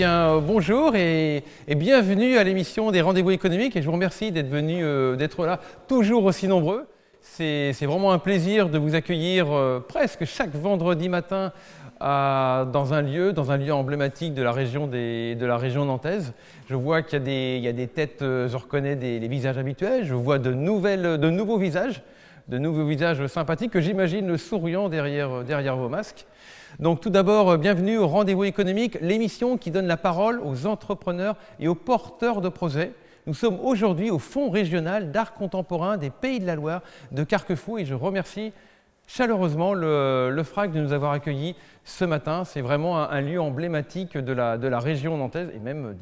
bien, bonjour et bienvenue à l'émission des Rendez-vous économiques et je vous remercie d'être là toujours aussi nombreux. C'est vraiment un plaisir de vous accueillir presque chaque vendredi matin dans un lieu emblématique de la région nantaise. Je vois qu'il y a des têtes, je reconnais les visages habituels, je vois de nouveaux visages sympathiques que j'imagine souriants derrière vos masques. Donc tout d'abord, bienvenue au Rendez-vous économique, l'émission qui donne la parole aux entrepreneurs et aux porteurs de projets. Nous sommes aujourd'hui au Fonds régional d'art contemporain des Pays de la Loire de Carquefou et je remercie chaleureusement le FRAC de nous avoir accueillis ce matin. C'est vraiment un lieu emblématique de la région nantaise et même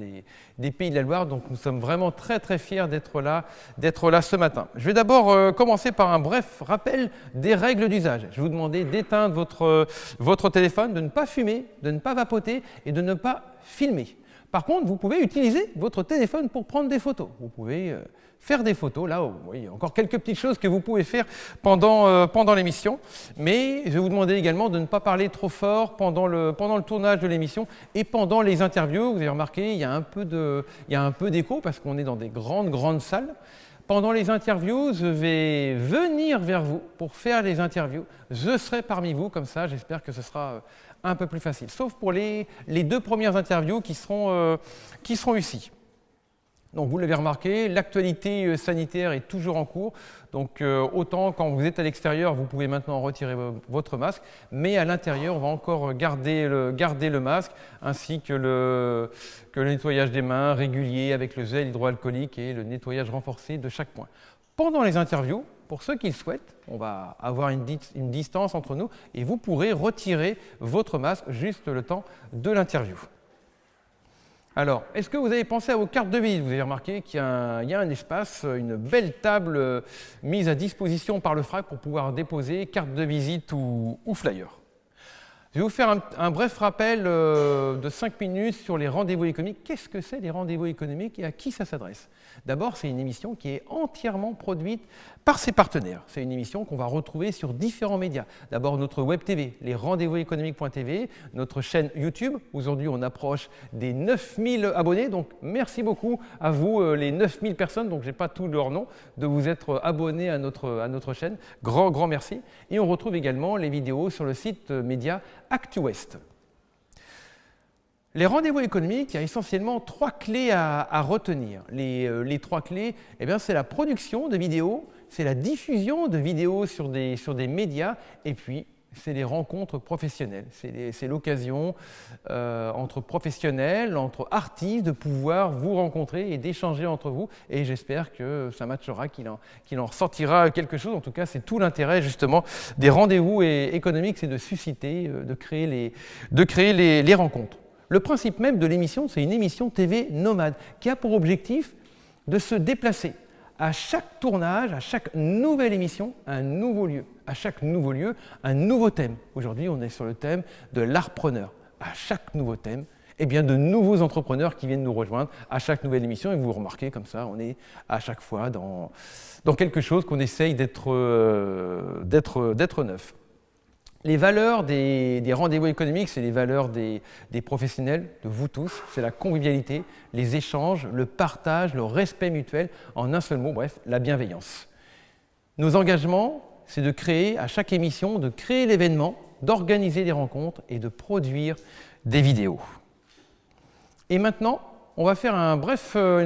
des Pays de la Loire. Donc nous sommes vraiment très très fiers d'être là ce matin. Je vais d'abord commencer par un bref rappel des règles d'usage. Je vais vous demander d'éteindre votre téléphone, de ne pas fumer, de ne pas vapoter et de ne pas filmer. Par contre, vous pouvez utiliser votre téléphone pour prendre des photos. Vous pouvez faire des photos. Là, vous voyez encore quelques petites choses que vous pouvez faire pendant l'émission. Mais je vais vous demander également de ne pas parler trop fort pendant le tournage de l'émission et pendant les interviews. Vous avez remarqué, il y a un peu d'écho parce qu'on est dans des grandes salles. Pendant les interviews, je vais venir vers vous pour faire les interviews. Je serai parmi vous, comme ça, j'espère que ce sera un peu plus facile. Sauf pour les deux premières interviews qui seront ici. Donc vous l'avez remarqué, l'actualité sanitaire est toujours en cours. Donc autant quand vous êtes à l'extérieur, vous pouvez maintenant retirer votre masque, mais à l'intérieur, on va encore garder le masque, ainsi que le nettoyage des mains régulier avec le gel hydroalcoolique et le nettoyage renforcé de chaque point. Pendant les interviews, pour ceux qui le souhaitent, on va avoir une distance entre nous et vous pourrez retirer votre masque juste le temps de l'interview. Alors, est-ce que vous avez pensé à vos cartes de visite? Vous avez remarqué qu'il y a un espace, une belle table mise à disposition par le FRAC pour pouvoir déposer carte de visite ou flyer. Je vais vous faire un bref rappel de 5 minutes sur les rendez-vous économiques. Qu'est-ce que c'est les rendez-vous économiques et à qui ça s'adresse? D'abord, c'est une émission qui est entièrement produite par ses partenaires. C'est une émission qu'on va retrouver sur différents médias. D'abord, notre web TV, les rendez-vous-économiques.tv, notre chaîne YouTube. Aujourd'hui, on approche des 9000 abonnés. Donc, merci beaucoup à vous, les 9000 personnes, donc je n'ai pas tous leurs noms, de vous être abonnés à notre chaîne. Grand merci. Et on retrouve également les vidéos sur le site média ActuWest. Les rendez-vous économiques, il y a essentiellement 3 clés à retenir. Les 3 clés, c'est la production de vidéos, c'est la diffusion de vidéos sur des médias, et puis c'est les rencontres professionnelles. C'est l'occasion entre professionnels, entre artistes, de pouvoir vous rencontrer et d'échanger entre vous. Et j'espère que ça matchera, qu'il en ressortira quelque chose. En tout cas, c'est tout l'intérêt justement des rendez-vous économiques, c'est de susciter, de créer les rencontres. Le principe même de l'émission, c'est une émission TV nomade qui a pour objectif de se déplacer. À chaque tournage, à chaque nouvelle émission, un nouveau lieu. À chaque nouveau lieu, un nouveau thème. Aujourd'hui, on est sur le thème de l'artpreneur. À chaque nouveau thème, de nouveaux entrepreneurs qui viennent nous rejoindre à chaque nouvelle émission. Et vous remarquez comme ça, on est à chaque fois dans quelque chose qu'on essaye d'être neuf. Les valeurs des rendez-vous économiques, c'est les valeurs des professionnels, de vous tous. C'est la convivialité, les échanges, le partage, le respect mutuel, en un seul mot, bref, la bienveillance. Nos engagements, c'est de créer, à chaque émission, de créer l'événement, d'organiser des rencontres et de produire des vidéos. Et maintenant, on va faire une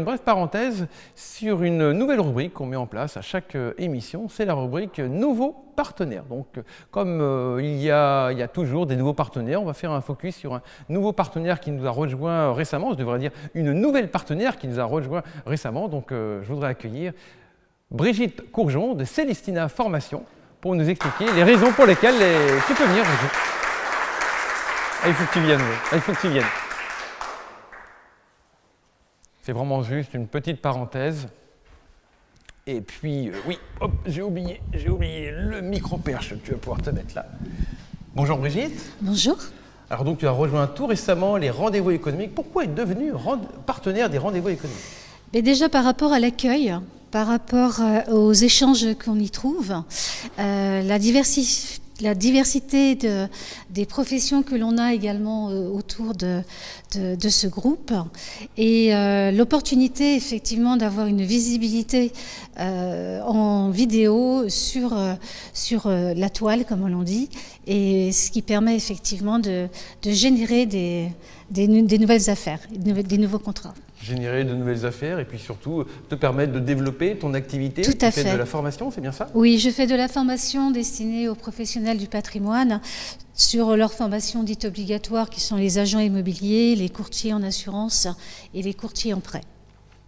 brève parenthèse sur une nouvelle rubrique qu'on met en place à chaque émission, c'est la rubrique Nouveaux partenaires. Donc, comme il y a toujours des nouveaux partenaires, on va faire un focus sur un nouveau partenaire qui nous a rejoint récemment, je devrais dire une nouvelle partenaire qui nous a rejoint récemment. Donc, je voudrais accueillir Brigitte Courgeon de Célestina Formation pour nous expliquer les raisons pour lesquelles tu peux venir, Brigitte. Il faut que tu viennes, il faut que tu viennes. C'est vraiment juste une petite parenthèse. Et puis, oui, hop, j'ai oublié le micro-perche. Tu vas pouvoir te mettre là. Bonjour Brigitte. Bonjour. Alors donc, tu as rejoint tout récemment les rendez-vous économiques. Pourquoi être devenue partenaire des rendez-vous économiques? Mais déjà par rapport à l'accueil, par rapport aux échanges qu'on y trouve, la diversité la diversité des professions que l'on a également autour de ce groupe et l'opportunité effectivement d'avoir une visibilité en vidéo sur la toile, comme on l'on dit, et ce qui permet effectivement de générer des nouvelles affaires, des nouveaux contrats. Générer de nouvelles affaires et puis surtout te permettre de développer ton activité. Tout à fait. Tu fais fait. de la formation, c'est bien ça? Oui, je fais de la formation destinée aux professionnels du patrimoine sur leur formation dite obligatoire qui sont les agents immobiliers, les courtiers en assurance et les courtiers en prêt.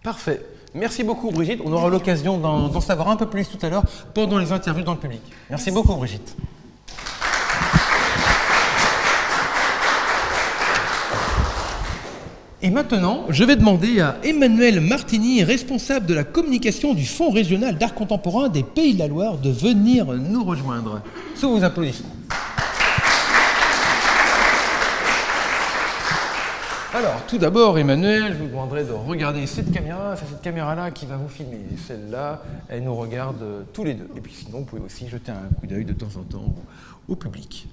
Parfait. Merci beaucoup Brigitte. On aura l'occasion d'en savoir un peu plus tout à l'heure pendant les interviews dans le public. Merci beaucoup Brigitte. Et maintenant, je vais demander à Emmanuel Martini, responsable de la communication du Fonds régional d'art contemporain des Pays de la Loire, de venir nous rejoindre. Sous vos applaudissements. Alors, tout d'abord, Emmanuel, je vous demanderai de regarder cette caméra. C'est cette caméra-là qui va vous filmer. Celle-là, elle nous regarde tous les deux. Et puis sinon, vous pouvez aussi jeter un coup d'œil de temps en temps au public.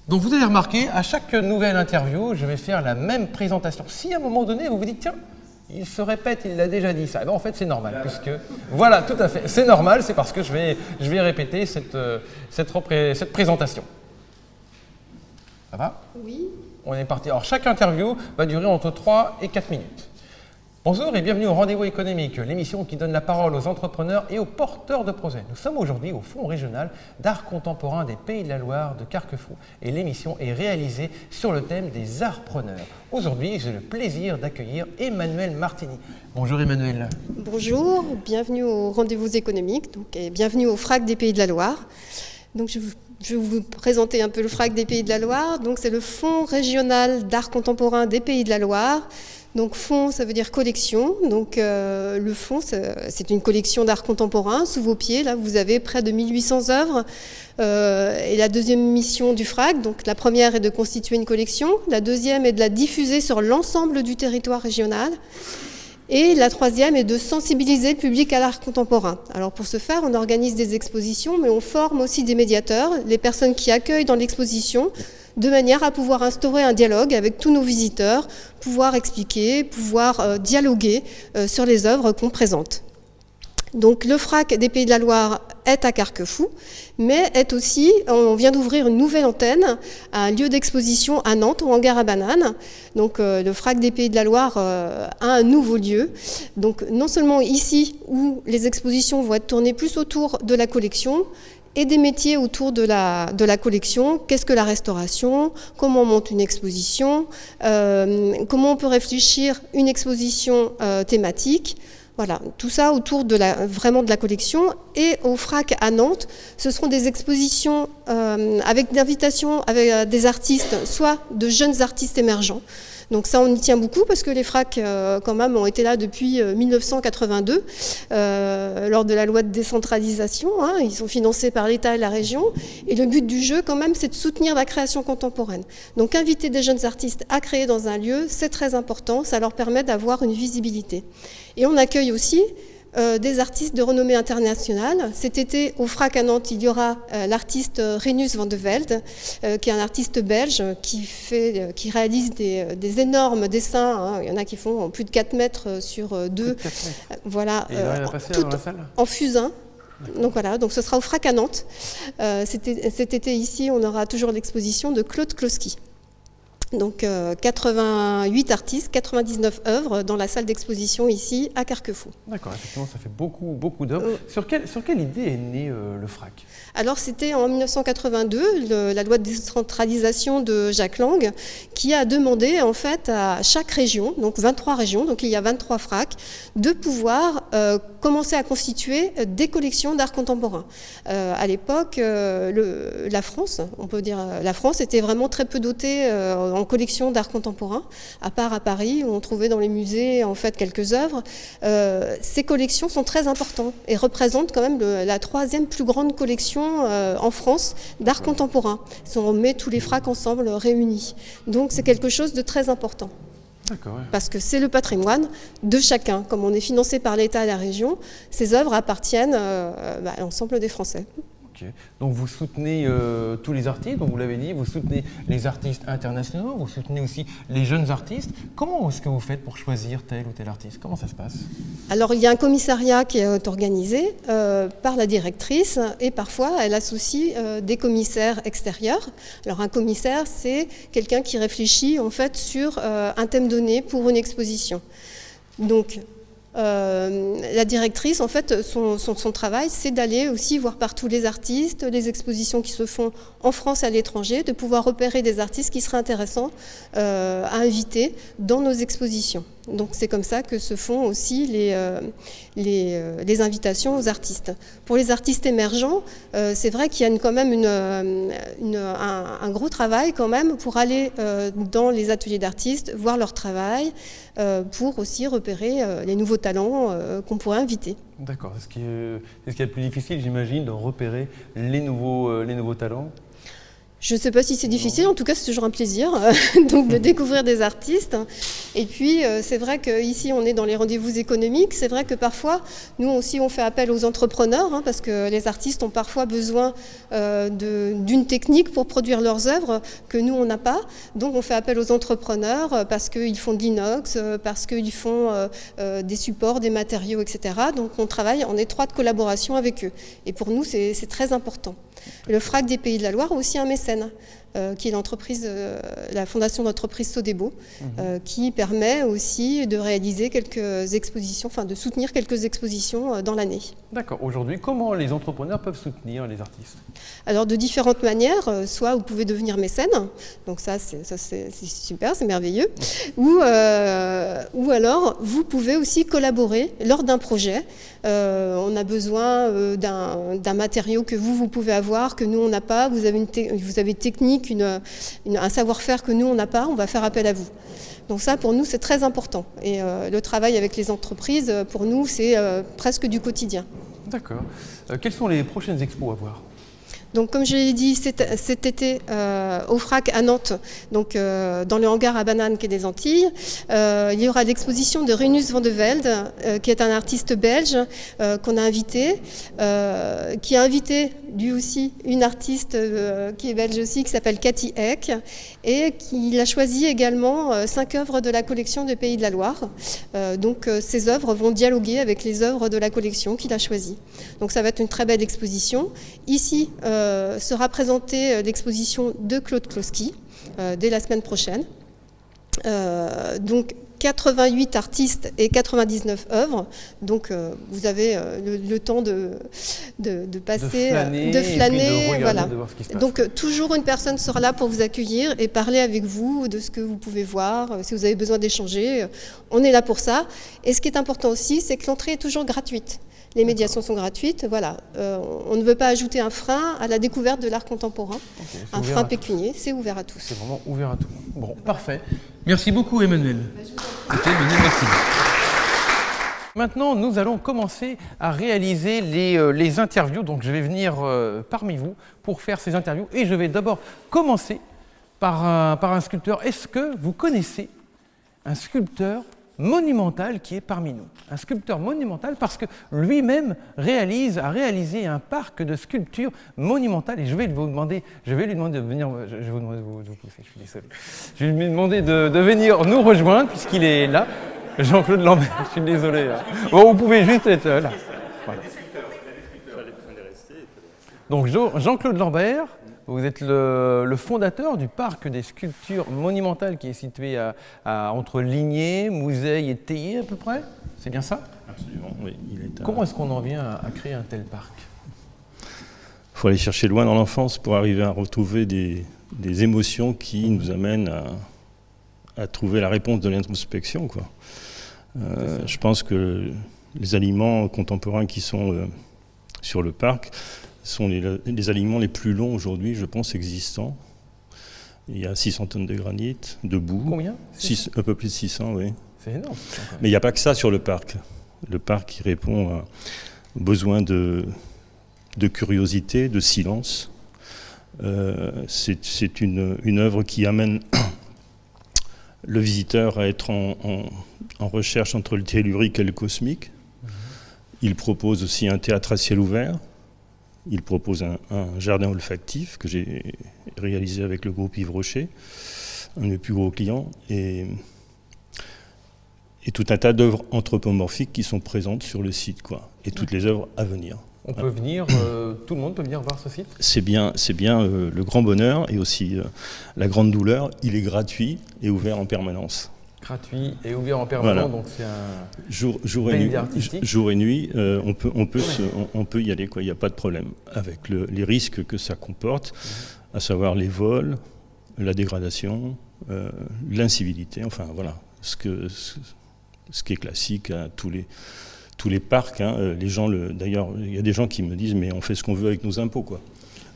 Donc vous avez remarqué, à chaque nouvelle interview, je vais faire la même présentation. Si à un moment donné, vous vous dites, tiens, il se répète, il l'a déjà dit ça, eh bien, en fait c'est normal, puisque, voilà, tout à fait, c'est normal, c'est parce que je vais répéter cette présentation. Ça va? Oui. On est parti. Alors chaque interview va durer entre 3 et 4 minutes. Bonjour et bienvenue au Rendez-vous économique, l'émission qui donne la parole aux entrepreneurs et aux porteurs de projets. Nous sommes aujourd'hui au Fonds régional d'art contemporain des Pays de la Loire de Carquefou et l'émission est réalisée sur le thème des artpreneurs. Aujourd'hui, j'ai le plaisir d'accueillir Emmanuel Martini. Bonjour Emmanuel. Bonjour, bienvenue au Rendez-vous économique et bienvenue au FRAC des Pays de la Loire. Donc, je vais vous présenter un peu le FRAC des Pays de la Loire. Donc, c'est le Fonds régional d'art contemporain des Pays de la Loire. Donc fonds, ça veut dire collection. Donc le fonds, c'est une collection d'art contemporain. Sous vos pieds, là, vous avez près de 1800 œuvres. Et la deuxième mission du FRAC, donc la première est de constituer une collection. La deuxième est de la diffuser sur l'ensemble du territoire régional. Et la troisième est de sensibiliser le public à l'art contemporain. Alors pour ce faire, on organise des expositions, mais on forme aussi des médiateurs, les personnes qui accueillent dans l'exposition, de manière à pouvoir instaurer un dialogue avec tous nos visiteurs, pouvoir expliquer, pouvoir dialoguer sur les œuvres qu'on présente. Donc le FRAC des Pays de la Loire est à Carquefou, mais est aussi, on vient d'ouvrir une nouvelle antenne, un lieu d'exposition à Nantes, au hangar à bananes. Donc le FRAC des Pays de la Loire a un nouveau lieu. Donc non seulement ici, où les expositions vont être tournées plus autour de la collection, et des métiers autour de la collection. Qu'est-ce que la restauration? Comment on monte une exposition? Comment on peut réfléchir une exposition thématique? Voilà, tout ça autour vraiment de la collection. Et au FRAC à Nantes, ce seront des expositions avec d'invitations avec des artistes, soit de jeunes artistes émergents. Donc ça, on y tient beaucoup parce que les FRAC, quand même, ont été là depuis 1982, lors de la loi de décentralisation. Ils sont financés par l'État et la région. Et le but du jeu, quand même, c'est de soutenir la création contemporaine. Donc inviter des jeunes artistes à créer dans un lieu, c'est très important. Ça leur permet d'avoir une visibilité. Et on accueille aussi des artistes de renommée internationale. Cet été, au FRAC à Nantes, il y aura l'artiste Rinus van de Velde, qui est un artiste belge qui réalise des énormes dessins. Il y en a qui font plus de 4 mètres sur 2. Voilà, et il arrive à passer dans la salle en fusain. Donc voilà, donc ce sera au FRAC à Nantes. Cet été ici, on aura toujours l'exposition de Claude Kloski. Donc 88 artistes, 99 œuvres dans la salle d'exposition ici à Carquefou. D'accord, effectivement, ça fait beaucoup d'œuvres. Sur quelle idée est né le FRAC? Alors c'était en 1982, la loi de décentralisation de Jacques Lang, qui a demandé en fait à chaque région, donc 23 régions, donc il y a 23 FRAC, de pouvoir commencer à constituer des collections d'art contemporain. À l'époque, la France, on peut dire, la France était vraiment très peu dotée en collection d'art contemporain, à part à Paris, où on trouvait dans les musées en fait quelques œuvres. Ces collections sont très importantes et représentent quand même la 3e plus grande collection en France d'art contemporain. On met tous les FRAC ensemble réunis. Donc c'est quelque chose de très important. D'accord, ouais. Parce que c'est le patrimoine de chacun. Comme on est financé par l'État et la région, ces œuvres appartiennent à l'ensemble des Français. Ok. Donc vous soutenez tous les artistes, donc vous l'avez dit, vous soutenez les artistes internationaux, vous soutenez aussi les jeunes artistes. Comment est-ce que vous faites pour choisir tel ou tel artiste? Comment ça se passe? Alors il y a un commissariat qui est organisé par la directrice et parfois elle associe des commissaires extérieurs. Alors un commissaire, c'est quelqu'un qui réfléchit en fait sur un thème donné pour une exposition. Donc la directrice, en fait, son travail, c'est d'aller aussi voir partout les artistes, les expositions qui se font en France et à l'étranger, de pouvoir repérer des artistes qui seraient intéressants à inviter dans nos expositions. Donc c'est comme ça que se font aussi les invitations aux artistes. Pour les artistes émergents, c'est vrai qu'il y a quand même un gros travail quand même pour aller dans les ateliers d'artistes, voir leur travail, pour aussi repérer les nouveaux talents qu'on pourrait inviter. D'accord. C'est ce qui est le plus difficile, j'imagine, de repérer les nouveaux talents. Je ne sais pas si c'est difficile, en tout cas c'est toujours un plaisir donc de découvrir des artistes. Et puis c'est vrai qu'ici on est dans les rendez-vous économiques, c'est vrai que parfois nous aussi on fait appel aux entrepreneurs parce que les artistes ont parfois besoin d'une technique pour produire leurs œuvres que nous on n'a pas. Donc on fait appel aux entrepreneurs parce qu'ils font de l'inox, parce qu'ils font des supports, des matériaux, etc. Donc on travaille en étroite collaboration avec eux. Et pour nous c'est très important. Le FRAC des Pays de la Loire a aussi un mécène, qui est l'entreprise, la fondation d'entreprise Sodebo, qui permet aussi de réaliser quelques expositions, enfin de soutenir quelques expositions dans l'année. D'accord. Aujourd'hui, comment les entrepreneurs peuvent soutenir les artistes? Alors de différentes manières, soit vous pouvez devenir mécène, donc ça c'est super, c'est merveilleux, ou alors vous pouvez aussi collaborer lors d'un projet. On a besoin d'un matériau que vous pouvez avoir, que nous on n'a pas, vous avez une technique, un savoir-faire que nous on n'a pas, on va faire appel à vous. Donc ça pour nous c'est très important et le travail avec les entreprises pour nous c'est presque du quotidien. D'accord. Quelles sont les prochaines expos à voir? Donc, comme je l'ai dit, cet été au FRAC à Nantes, donc dans le hangar à bananes quai des Antilles, il y aura l'exposition de Rinus van de Velde, qui est un artiste belge qu'on a invité, qui a invité lui aussi une artiste qui est belge aussi, qui s'appelle Cathy Eck, et qui a choisi également 5 œuvres de la collection des Pays de la Loire. Donc, ces œuvres vont dialoguer avec les œuvres de la collection qu'il a choisies. Donc, ça va être une très belle exposition. Ici, sera présentée l'exposition de Claude Kloski dès la semaine prochaine. Donc 88 artistes et 99 œuvres. Donc vous avez le temps de passer, de flâner, voilà. De voir ce qui se passe. Donc toujours une personne sera là pour vous accueillir et parler avec vous de ce que vous pouvez voir. Si vous avez besoin d'échanger, on est là pour ça. Et ce qui est important aussi, c'est que l'entrée est toujours gratuite. Les médiations sont gratuites, voilà. On ne veut pas ajouter un frein à la découverte de l'art contemporain, un frein pécunier, c'est ouvert à tous. C'est vraiment ouvert à tout le monde. Bon, parfait. Merci beaucoup Emmanuel. C'était Emmanuel, merci. Maintenant, nous allons commencer à réaliser les interviews. Donc, je vais venir parmi vous pour faire ces interviews. Et je vais d'abord commencer par un sculpteur. Est-ce que vous connaissez un sculpteur monumental qui est parmi nous? Un sculpteur monumental parce que lui-même a réalisé un parc de sculptures monumentales. Et je vais lui demander de venir. Je vais vous demander de vous pousser, je suis désolé. Je vais lui demander de venir nous rejoindre puisqu'il est là. Jean-Claude Lambert, je suis désolé. Bon, vous pouvez juste être là. Voilà. Donc Jean-Claude Lambert, vous êtes le fondateur du parc des sculptures monumentales qui est situé entre Ligné, Mouzeil et Théier à peu près. C'est bien ça? Absolument, oui. Comment est-ce qu'on en vient à créer un tel parc? Il faut aller chercher loin dans l'enfance pour arriver à retrouver des émotions qui nous amènent à trouver la réponse de l'introspection, quoi. Je pense que les aliments contemporains qui sont sur le parc sont les aliments les plus longs aujourd'hui, je pense, existants. Il y a 600 tonnes de granit, de boue. Combien? Un peu plus de 600, oui. C'est énorme. Mais il n'y a pas que ça sur le parc. Le parc qui répond aux besoins de curiosité, de silence. C'est une œuvre qui amène le visiteur à être en recherche entre le tellurique et le cosmique. Il propose aussi un théâtre à ciel ouvert, Il propose un jardin olfactif que j'ai réalisé avec le groupe Yves Rocher, un de mes plus gros clients, et tout un tas d'œuvres anthropomorphiques qui sont présentes sur le site, quoi, et toutes les œuvres à venir. On peut venir, tout le monde peut venir voir ce site? C'est bien le grand bonheur et aussi la grande douleur. Il est gratuit et ouvert en permanence. Gratuit et ouvert en permanence, voilà. Donc c'est un jour et nuit, on peut y aller, quoi. Il n'y a pas de problème avec les risques que ça comporte, à savoir les vols, la dégradation, l'incivilité, enfin voilà, ce qui est classique à tous les parcs, hein. Les gens, d'ailleurs, il y a des gens qui me disent mais on fait ce qu'on veut avec nos impôts, quoi.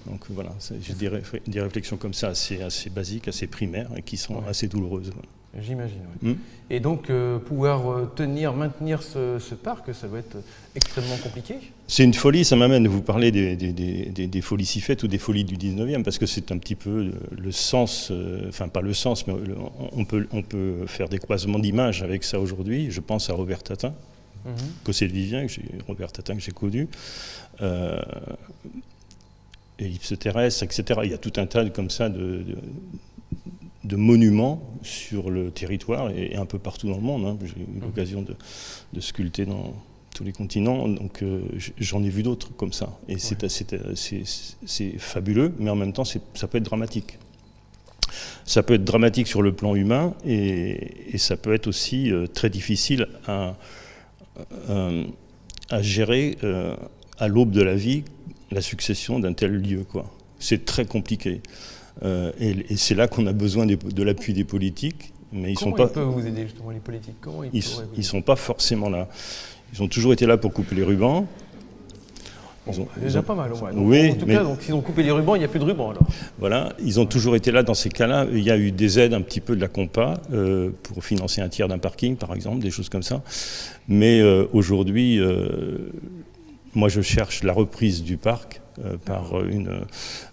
Donc voilà, j'ai des réflexions comme ça assez basiques, assez primaires et qui sont assez douloureuses. Voilà. J'imagine, oui. Et donc, pouvoir maintenir ce parc, ça doit être extrêmement compliqué? C'est une folie, ça m'amène. Vous parlez des folies si faites ou des folies du 19e, parce que c'est un petit peu le sens, enfin pas le sens, mais on peut faire des croisements d'images avec ça aujourd'hui. Je pense à Robert Tatin, Cossé de Vivien, Robert Tatin que j'ai connu, Ellipse terrestre, etc. Il y a tout un tas comme ça de monuments sur le territoire et un peu partout dans le monde, hein. J'ai eu l'occasion de sculpter dans tous les continents, donc j'en ai vu d'autres comme ça. Et c'est fabuleux, mais en même temps, ça peut être dramatique. Ça peut être dramatique sur le plan humain et ça peut être aussi très difficile à gérer à l'aube de la vie la succession d'un tel lieu, quoi. C'est très compliqué. Et c'est là qu'on a besoin de l'appui des politiques. Mais Comment ils peuvent vous aider, justement, les politiques? Ils ne sont pas forcément là. Ils ont toujours été là pour couper les rubans. C'est déjà pas mal, au moins. Oui, en tout cas, s'ils ont coupé les rubans, il n'y a plus de rubans, alors. Voilà, ils ont toujours été là dans ces cas-là. Il y a eu des aides un petit peu de la Compa pour financer un tiers d'un parking, par exemple, des choses comme ça. Mais aujourd'hui, moi, je cherche la reprise du parc par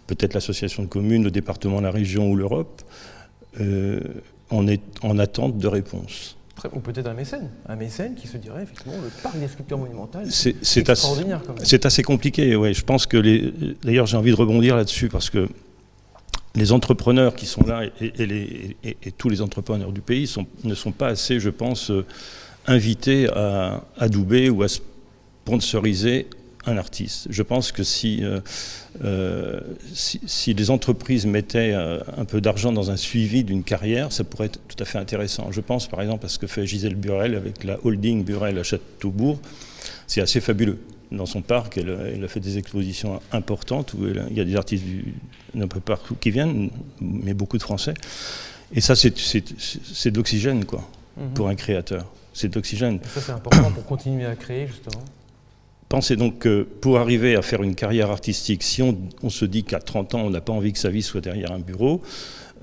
peut-être l'association de communes, le département, la région ou l'Europe. On est en attente de réponse. Ou peut-être un mécène qui se dirait effectivement le parc des sculptures monumentales. C'est extraordinaire quand même. C'est assez compliqué, ouais. Je pense que d'ailleurs j'ai envie de rebondir là-dessus parce que les entrepreneurs qui sont là et tous les entrepreneurs du pays ne sont pas assez, je pense, invités à adouber ou à sponsoriser un artiste. Je pense que si les entreprises mettaient un peu d'argent dans un suivi d'une carrière, ça pourrait être tout à fait intéressant. Je pense par exemple à ce que fait Gisèle Burel avec la holding Burel à Châteaubourg. C'est assez fabuleux. Dans son parc, elle a fait des expositions importantes où il y a des artistes d'un peu partout qui viennent, mais beaucoup de Français. Et ça, c'est d'oxygène, quoi, pour un créateur. C'est d'oxygène. Ça, c'est important pour continuer à créer, justement. Pensez donc que pour arriver à faire une carrière artistique, si on se dit qu'à 30 ans, on n'a pas envie que sa vie soit derrière un bureau,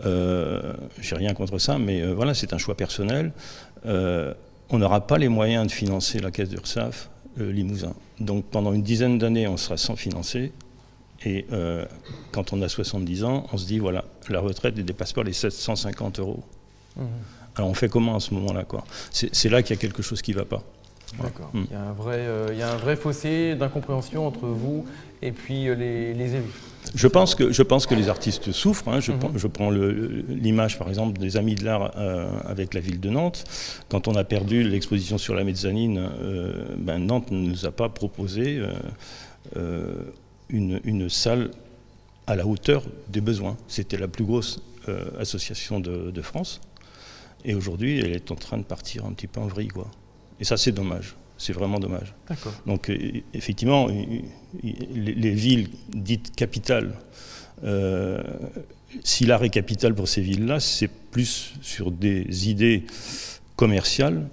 j'ai rien contre ça, mais voilà, c'est un choix personnel. On n'aura pas les moyens de financer la caisse d'URSSAF Limousin. Donc pendant une dizaine d'années, on sera sans financer. Et quand on a 70 ans, on se dit, voilà, la retraite ne dépasse pas les 750 €. Alors on fait comment à ce moment-là, quoi? C'est là qu'il y a quelque chose qui ne va pas. D'accord. Il y a un vrai fossé d'incompréhension entre vous et puis les élus. Je pense que les artistes souffrent. Hein. Je prends l'image, par exemple, des Amis de l'Art avec la ville de Nantes. Quand on a perdu l'exposition sur la mezzanine, Nantes ne nous a pas proposé une salle à la hauteur des besoins. C'était la plus grosse association de France. Et aujourd'hui, elle est en train de partir un petit peu en vrille, quoi. Et ça, c'est dommage. C'est vraiment dommage. D'accord. Donc, effectivement, les villes dites capitales, si l'art est capital pour ces villes-là, c'est plus sur des idées commerciales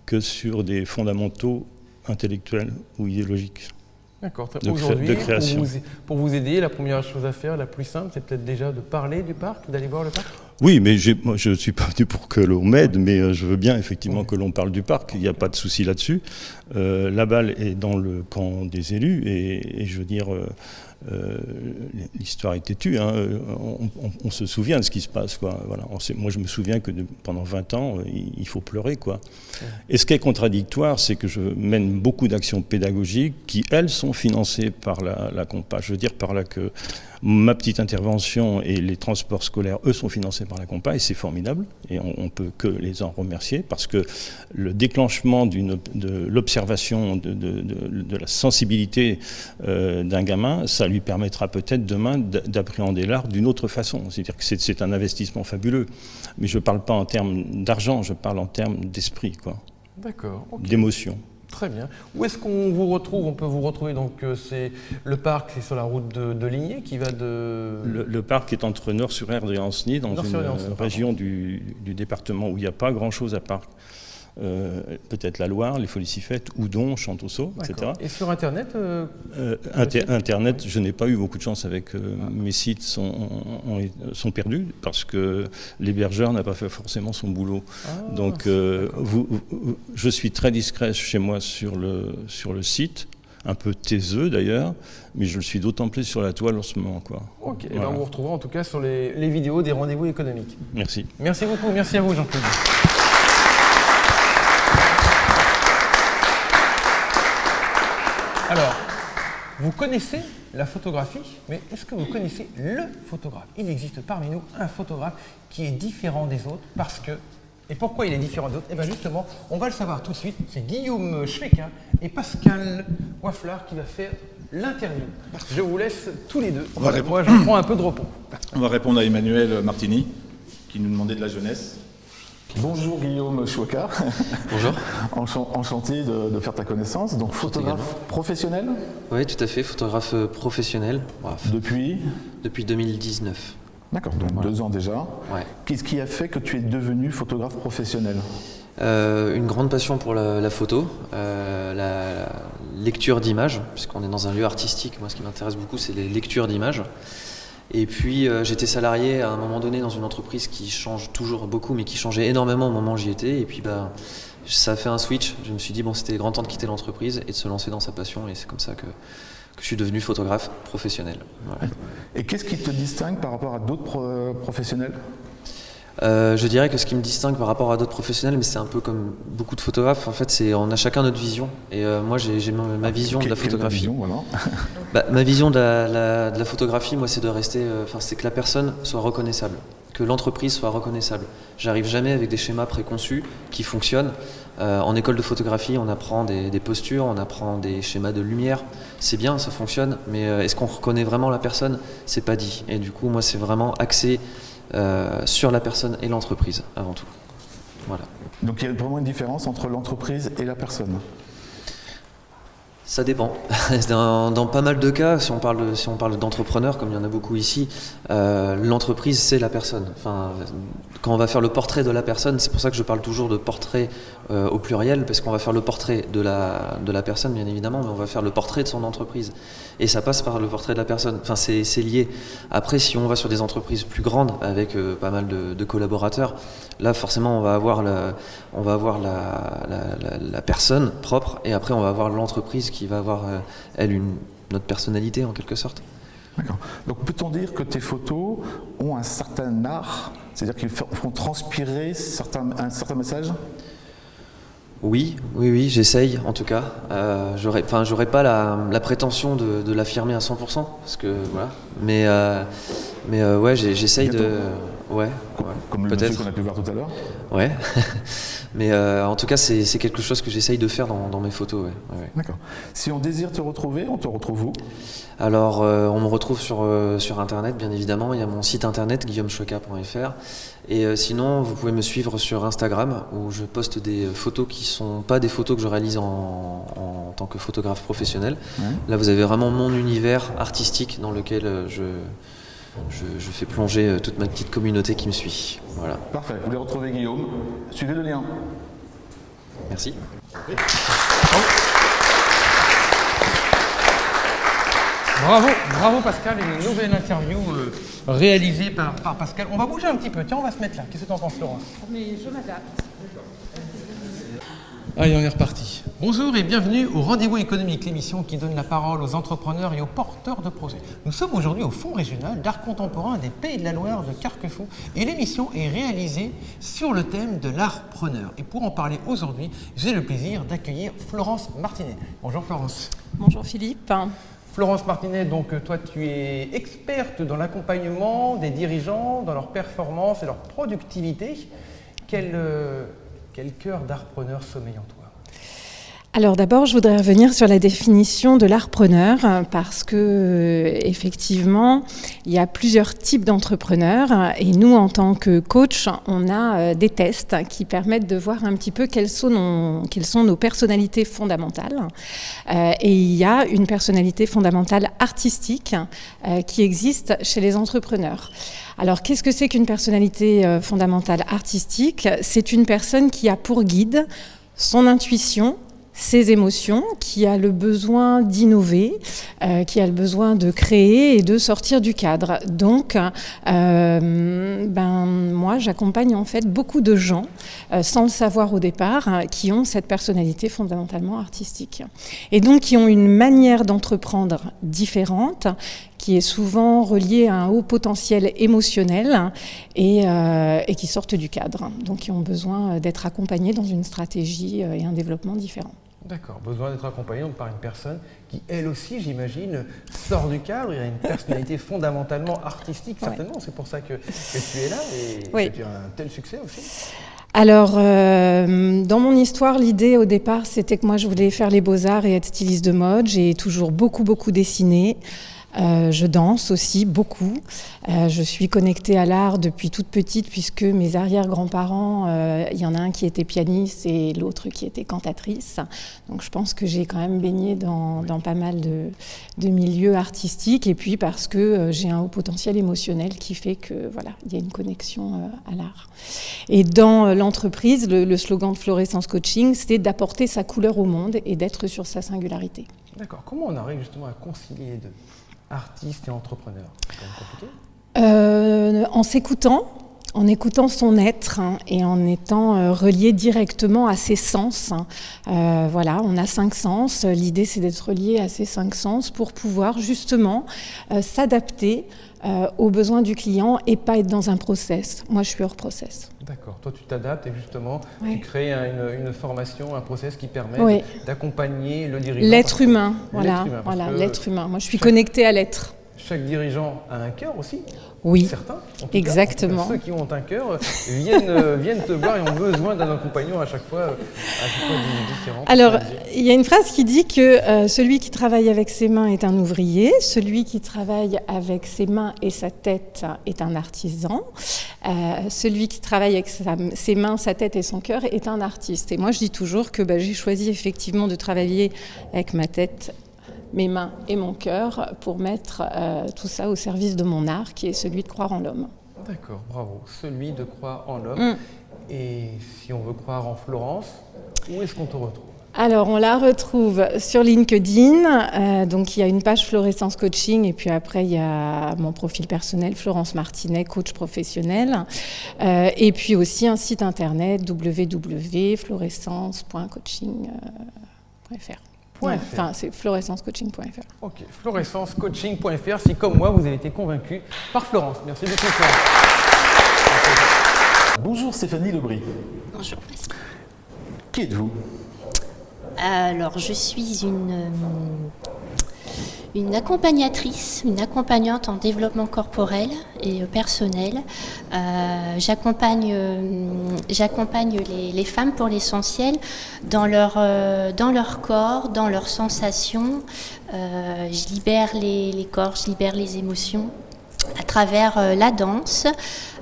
que sur des fondamentaux intellectuels ou idéologiques. D'accord. Aujourd'hui, pour vous aider, la première chose à faire, la plus simple, c'est peut-être déjà de parler du parc, d'aller voir le parc? Oui, mais moi, je ne suis pas venu pour que l'on m'aide, mais je veux bien effectivement que l'on parle du parc. Il n'y a pas de souci là-dessus. La balle est dans le camp des élus et je veux dire, l'histoire est têtue, hein, on se souvient de ce qui se passe, quoi. Voilà. Moi, je me souviens que pendant 20 ans, il faut pleurer, quoi. Et ce qui est contradictoire, c'est que je mène beaucoup d'actions pédagogiques qui, elles, sont financées par la Compa. Je veux dire par là que ma petite intervention et les transports scolaires, eux, sont financés par la Compa, et c'est formidable, et on ne peut que les en remercier, parce que le déclenchement de l'observation, de la sensibilité d'un gamin, ça lui permettra peut-être demain d'appréhender l'art d'une autre façon. C'est-à-dire que c'est un investissement fabuleux, mais je ne parle pas en termes d'argent, je parle en termes d'esprit, quoi. D'accord. Okay. D'émotion. Très bien. Où est-ce qu'on vous retrouve? On peut vous retrouver, donc c'est le parc, c'est sur la route de Ligné qui va de... Le parc est entre Nord-sur-Erdre et Ancenis, dans une région du département où il n'y a pas grand-chose à part peut-être la Loire, les Folies-Siffettes, Oudon, Chantousseau, etc. Et sur Internet Internet, je n'ai pas eu beaucoup de chance avec mes sites sont perdus parce que l'hébergeur n'a pas fait forcément son boulot. Donc je suis très discret chez moi sur le site, un peu taiseux d'ailleurs, mais je le suis d'autant plus sur la toile en ce moment, quoi. Ok, voilà. Et ben on vous retrouvera en tout cas sur les vidéos des rendez-vous économiques. Merci. Merci beaucoup, merci à vous Jean-Claude. Alors, vous connaissez la photographie, mais est-ce que vous connaissez le photographe? Il existe parmi nous un photographe qui est différent des autres parce que... Et pourquoi il est différent des autres? Eh bien justement, on va le savoir tout de suite. C'est Guillaume Schweika et Pascal Wafflard qui va faire l'interview. Je vous laisse tous les deux. Moi, je prends un peu de repos. On va répondre à Emmanuel Martini, qui nous demandait de la jeunesse. Bonjour Guillaume Schweika. Bonjour. Enchanté de faire ta connaissance. Donc photographe professionnel? Oui, tout à fait, photographe professionnel. Bref. Depuis 2019. D'accord, donc voilà. 2 ans déjà. Ouais. Qu'est-ce qui a fait que tu es devenu photographe professionnel? Une grande passion pour la photo, la lecture d'images, puisqu'on est dans un lieu artistique. Moi, ce qui m'intéresse beaucoup, c'est les lectures d'images. Et puis j'étais salarié à un moment donné dans une entreprise qui change toujours beaucoup, mais qui changeait énormément au moment où j'y étais. Et puis ça a fait un switch. Je me suis dit, bon, c'était grand temps de quitter l'entreprise et de se lancer dans sa passion. Et c'est comme ça que je suis devenu photographe professionnel. Voilà. Et qu'est-ce qui te distingue par rapport à d'autres professionnels? Je dirais que ce qui me distingue par rapport à d'autres professionnels, mais c'est un peu comme beaucoup de photographes, en fait, on a chacun notre vision. Et moi, j'ai ma vision de la photographie. Vision, voilà. Ma vision de la photographie, moi, c'est de rester, c'est que la personne soit reconnaissable, que l'entreprise soit reconnaissable. J'arrive jamais avec des schémas préconçus qui fonctionnent. En école de photographie, on apprend des postures, on apprend des schémas de lumière. C'est bien, ça fonctionne, mais est-ce qu'on reconnaît vraiment la personne? C'est pas dit. Et du coup, moi, c'est vraiment axé sur la personne et l'entreprise avant tout. Voilà. Donc il y a vraiment une différence entre l'entreprise et la personne? Ça dépend. Dans pas mal de cas, si on parle d'entrepreneurs, comme il y en a beaucoup ici, l'entreprise c'est la personne. Enfin, quand on va faire le portrait de la personne, c'est pour ça que je parle toujours de portrait au pluriel, parce qu'on va faire le portrait de la personne bien évidemment, mais on va faire le portrait de son entreprise. Et ça passe par le portrait de la personne. Enfin, c'est lié. Après, si on va sur des entreprises plus grandes, avec pas mal de collaborateurs, là forcément on va avoir la personne propre, et après on va avoir l'entreprise qui va avoir, elle, notre personnalité en quelque sorte. D'accord. Donc peut-on dire que tes photos ont un certain art, c'est-à-dire qu'ils font transpirer un certain message? Oui, j'essaye en tout cas. J'aurais pas la prétention de l'affirmer à 100%, parce que voilà. Mais ouais, j'essaye de... Ouais. Comme le monsieur qu'on a pu voir tout à l'heure. Ouais. Mais en tout cas, c'est quelque chose que j'essaye de faire dans mes photos. Ouais. D'accord. Si on désire te retrouver, on te retrouve où? Alors, on me retrouve sur Internet, bien évidemment. Il y a mon site internet, guillaumeschweika.fr. Et sinon, vous pouvez me suivre sur Instagram, où je poste des photos qui ne sont pas des photos que je réalise en tant que photographe professionnel. Ouais. Là, vous avez vraiment mon univers artistique dans lequel je fais plonger toute ma petite communauté qui me suit. Voilà. Parfait. Vous voulez retrouver Guillaume? Suivez le lien. Merci. Oui. Bravo Pascal, une nouvelle interview réalisée par Pascal. On va bouger un petit peu, tiens, on va se mettre là. Qu'est-ce que tu en penses, Laurence? Mais je m'adapte. Allez, on est reparti. Bonjour et bienvenue au Rendez-vous économique, l'émission qui donne la parole aux entrepreneurs et aux porteurs de projets. Nous sommes aujourd'hui au Fonds régional d'art contemporain des Pays de la Loire de Carquefou et l'émission est réalisée sur le thème de l'artpreneur. Et pour en parler aujourd'hui, j'ai le plaisir d'accueillir Florence Martinet. Bonjour Florence. Bonjour Philippe. Florence Martinet, donc toi tu es experte dans l'accompagnement des dirigeants, dans leur performance et leur productivité. Quel cœur d'artpreneur sommeille en toi? Alors d'abord, je voudrais revenir sur la définition de l'artpreneur parce que effectivement, il y a plusieurs types d'entrepreneurs et nous, en tant que coach, on a des tests qui permettent de voir un petit peu quelles sont nos personnalités fondamentales. Et il y a une personnalité fondamentale artistique qui existe chez les entrepreneurs. Alors, qu'est-ce que c'est qu'une personnalité fondamentale artistique? C'est une personne qui a pour guide son intuition, ses émotions, qui a le besoin d'innover, qui a le besoin de créer et de sortir du cadre. Donc, moi, j'accompagne en fait beaucoup de gens, sans le savoir au départ, qui ont cette personnalité fondamentalement artistique. Et donc, qui ont une manière d'entreprendre différente, qui est souvent reliée à un haut potentiel émotionnel et qui sortent du cadre. Donc, qui ont besoin d'être accompagnés dans une stratégie et un développement différent. D'accord, besoin d'être accompagné donc, par une personne qui, elle aussi, j'imagine, sort du cadre. Il a une personnalité fondamentalement artistique, certainement. Ouais. C'est pour ça que tu es là et que tu as un tel succès aussi. Alors, dans mon histoire, l'idée au départ, c'était que moi, je voulais faire les beaux-arts et être styliste de mode. J'ai toujours beaucoup dessiné. Je danse aussi beaucoup. Je suis connectée à l'art depuis toute petite puisque mes arrière-grands-parents, il y en a un qui était pianiste et l'autre qui était cantatrice. Donc je pense que j'ai quand même baigné dans pas mal de milieux artistiques et puis parce que j'ai un haut potentiel émotionnel qui fait que voilà, il y a une connexion à l'art. Et dans l'entreprise, le slogan de Florescence Coaching, c'était d'apporter sa couleur au monde et d'être sur sa singularité. D'accord. Comment on arrive justement à concilier les deux? Artiste et entrepreneur, c'est quand même compliqué. En écoutant son être et en étant relié directement à ses sens. Voilà, on a 5 sens. L'idée, c'est d'être relié à ces 5 sens pour pouvoir justement s'adapter aux besoins du client et pas être dans un process. Moi, je suis hors process. D'accord. Toi, tu t'adaptes et justement, tu crées une formation, un process qui permet d'accompagner le dirigeant. L'être humain, l'être humain. Moi, je suis connectée à l'être. Chaque dirigeant a un cœur aussi. Oui, certains, exactement. Ceux qui ont un cœur viennent te voir et ont besoin d'un accompagnant à chaque fois différent. Alors, il y a une phrase qui dit que celui qui travaille avec ses mains est un ouvrier, celui qui travaille avec ses mains et sa tête est un artisan, celui qui travaille avec ses mains, sa tête et son cœur est un artiste. Et moi, je dis toujours que j'ai choisi effectivement de travailler avec ma tête, mes mains et mon cœur pour mettre tout ça au service de mon art qui est celui de croire en l'homme. D'accord, bravo. Celui de croire en l'homme. Et si on veut croire en Florence, où est-ce qu'on te retrouve? Alors, on la retrouve sur LinkedIn. Donc, il y a une page Florescence Coaching et puis après, il y a mon profil personnel, Florence Martinet, coach professionnel. Et puis aussi un site internet www.florescence.coaching.fr. Enfin, c'est florescencecoaching.fr. Ok, florescencecoaching.fr si, comme moi, vous avez été convaincu par Florence. Merci beaucoup, Florence. Bonjour Stéphanie Lebris. Bonjour. Qui êtes-vous? Alors, je suis une accompagnatrice, une accompagnante en développement corporel et personnel. J'accompagne les femmes pour l'essentiel dans leur corps, dans leurs sensations. Je libère les corps, je libère les émotions à travers la danse,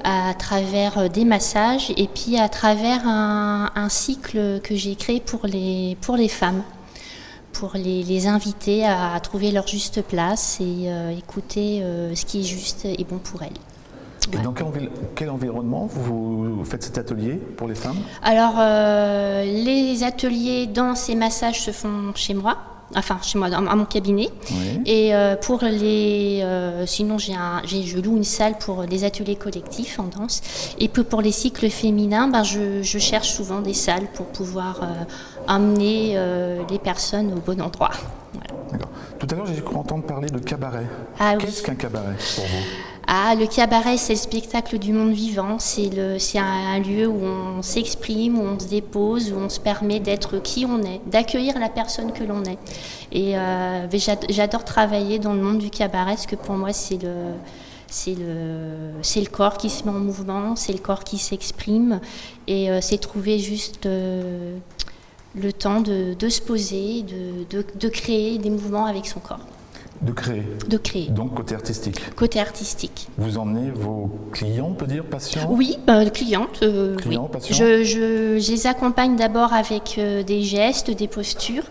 à travers des massages et puis à travers un cycle que j'ai créé pour les femmes, pour les inviter à trouver leur juste place et écouter ce qui est juste et bon pour elles. Et dans quel environnement vous faites cet atelier pour les femmes? Alors, les ateliers danse et massage se font chez moi, enfin chez moi, à mon cabinet. Oui. Et pour les, sinon je loue une salle pour les ateliers collectifs en danse. Et puis pour les cycles féminins, je cherche souvent des salles pour pouvoir amener les personnes au bon endroit. Voilà. D'accord. Tout à l'heure, j'ai cru entendre parler de cabaret. Ah oui. Qu'est-ce qu'un cabaret pour vous? Ah, le cabaret, c'est le spectacle du monde vivant. C'est un lieu où on s'exprime, où on se dépose, où on se permet d'être qui on est, d'accueillir la personne que l'on est. Et j'adore travailler dans le monde du cabaret, parce que pour moi, c'est le corps qui se met en mouvement, c'est le corps qui s'exprime. Et c'est trouver juste le temps de se poser, de créer des mouvements avec son corps. De créer. De créer. Donc côté artistique. Côté artistique. Vous emmenez vos clients, on peut dire, patients? Oui, clientes. Clients, oui. patients. Je les accompagne d'abord avec des gestes, des postures.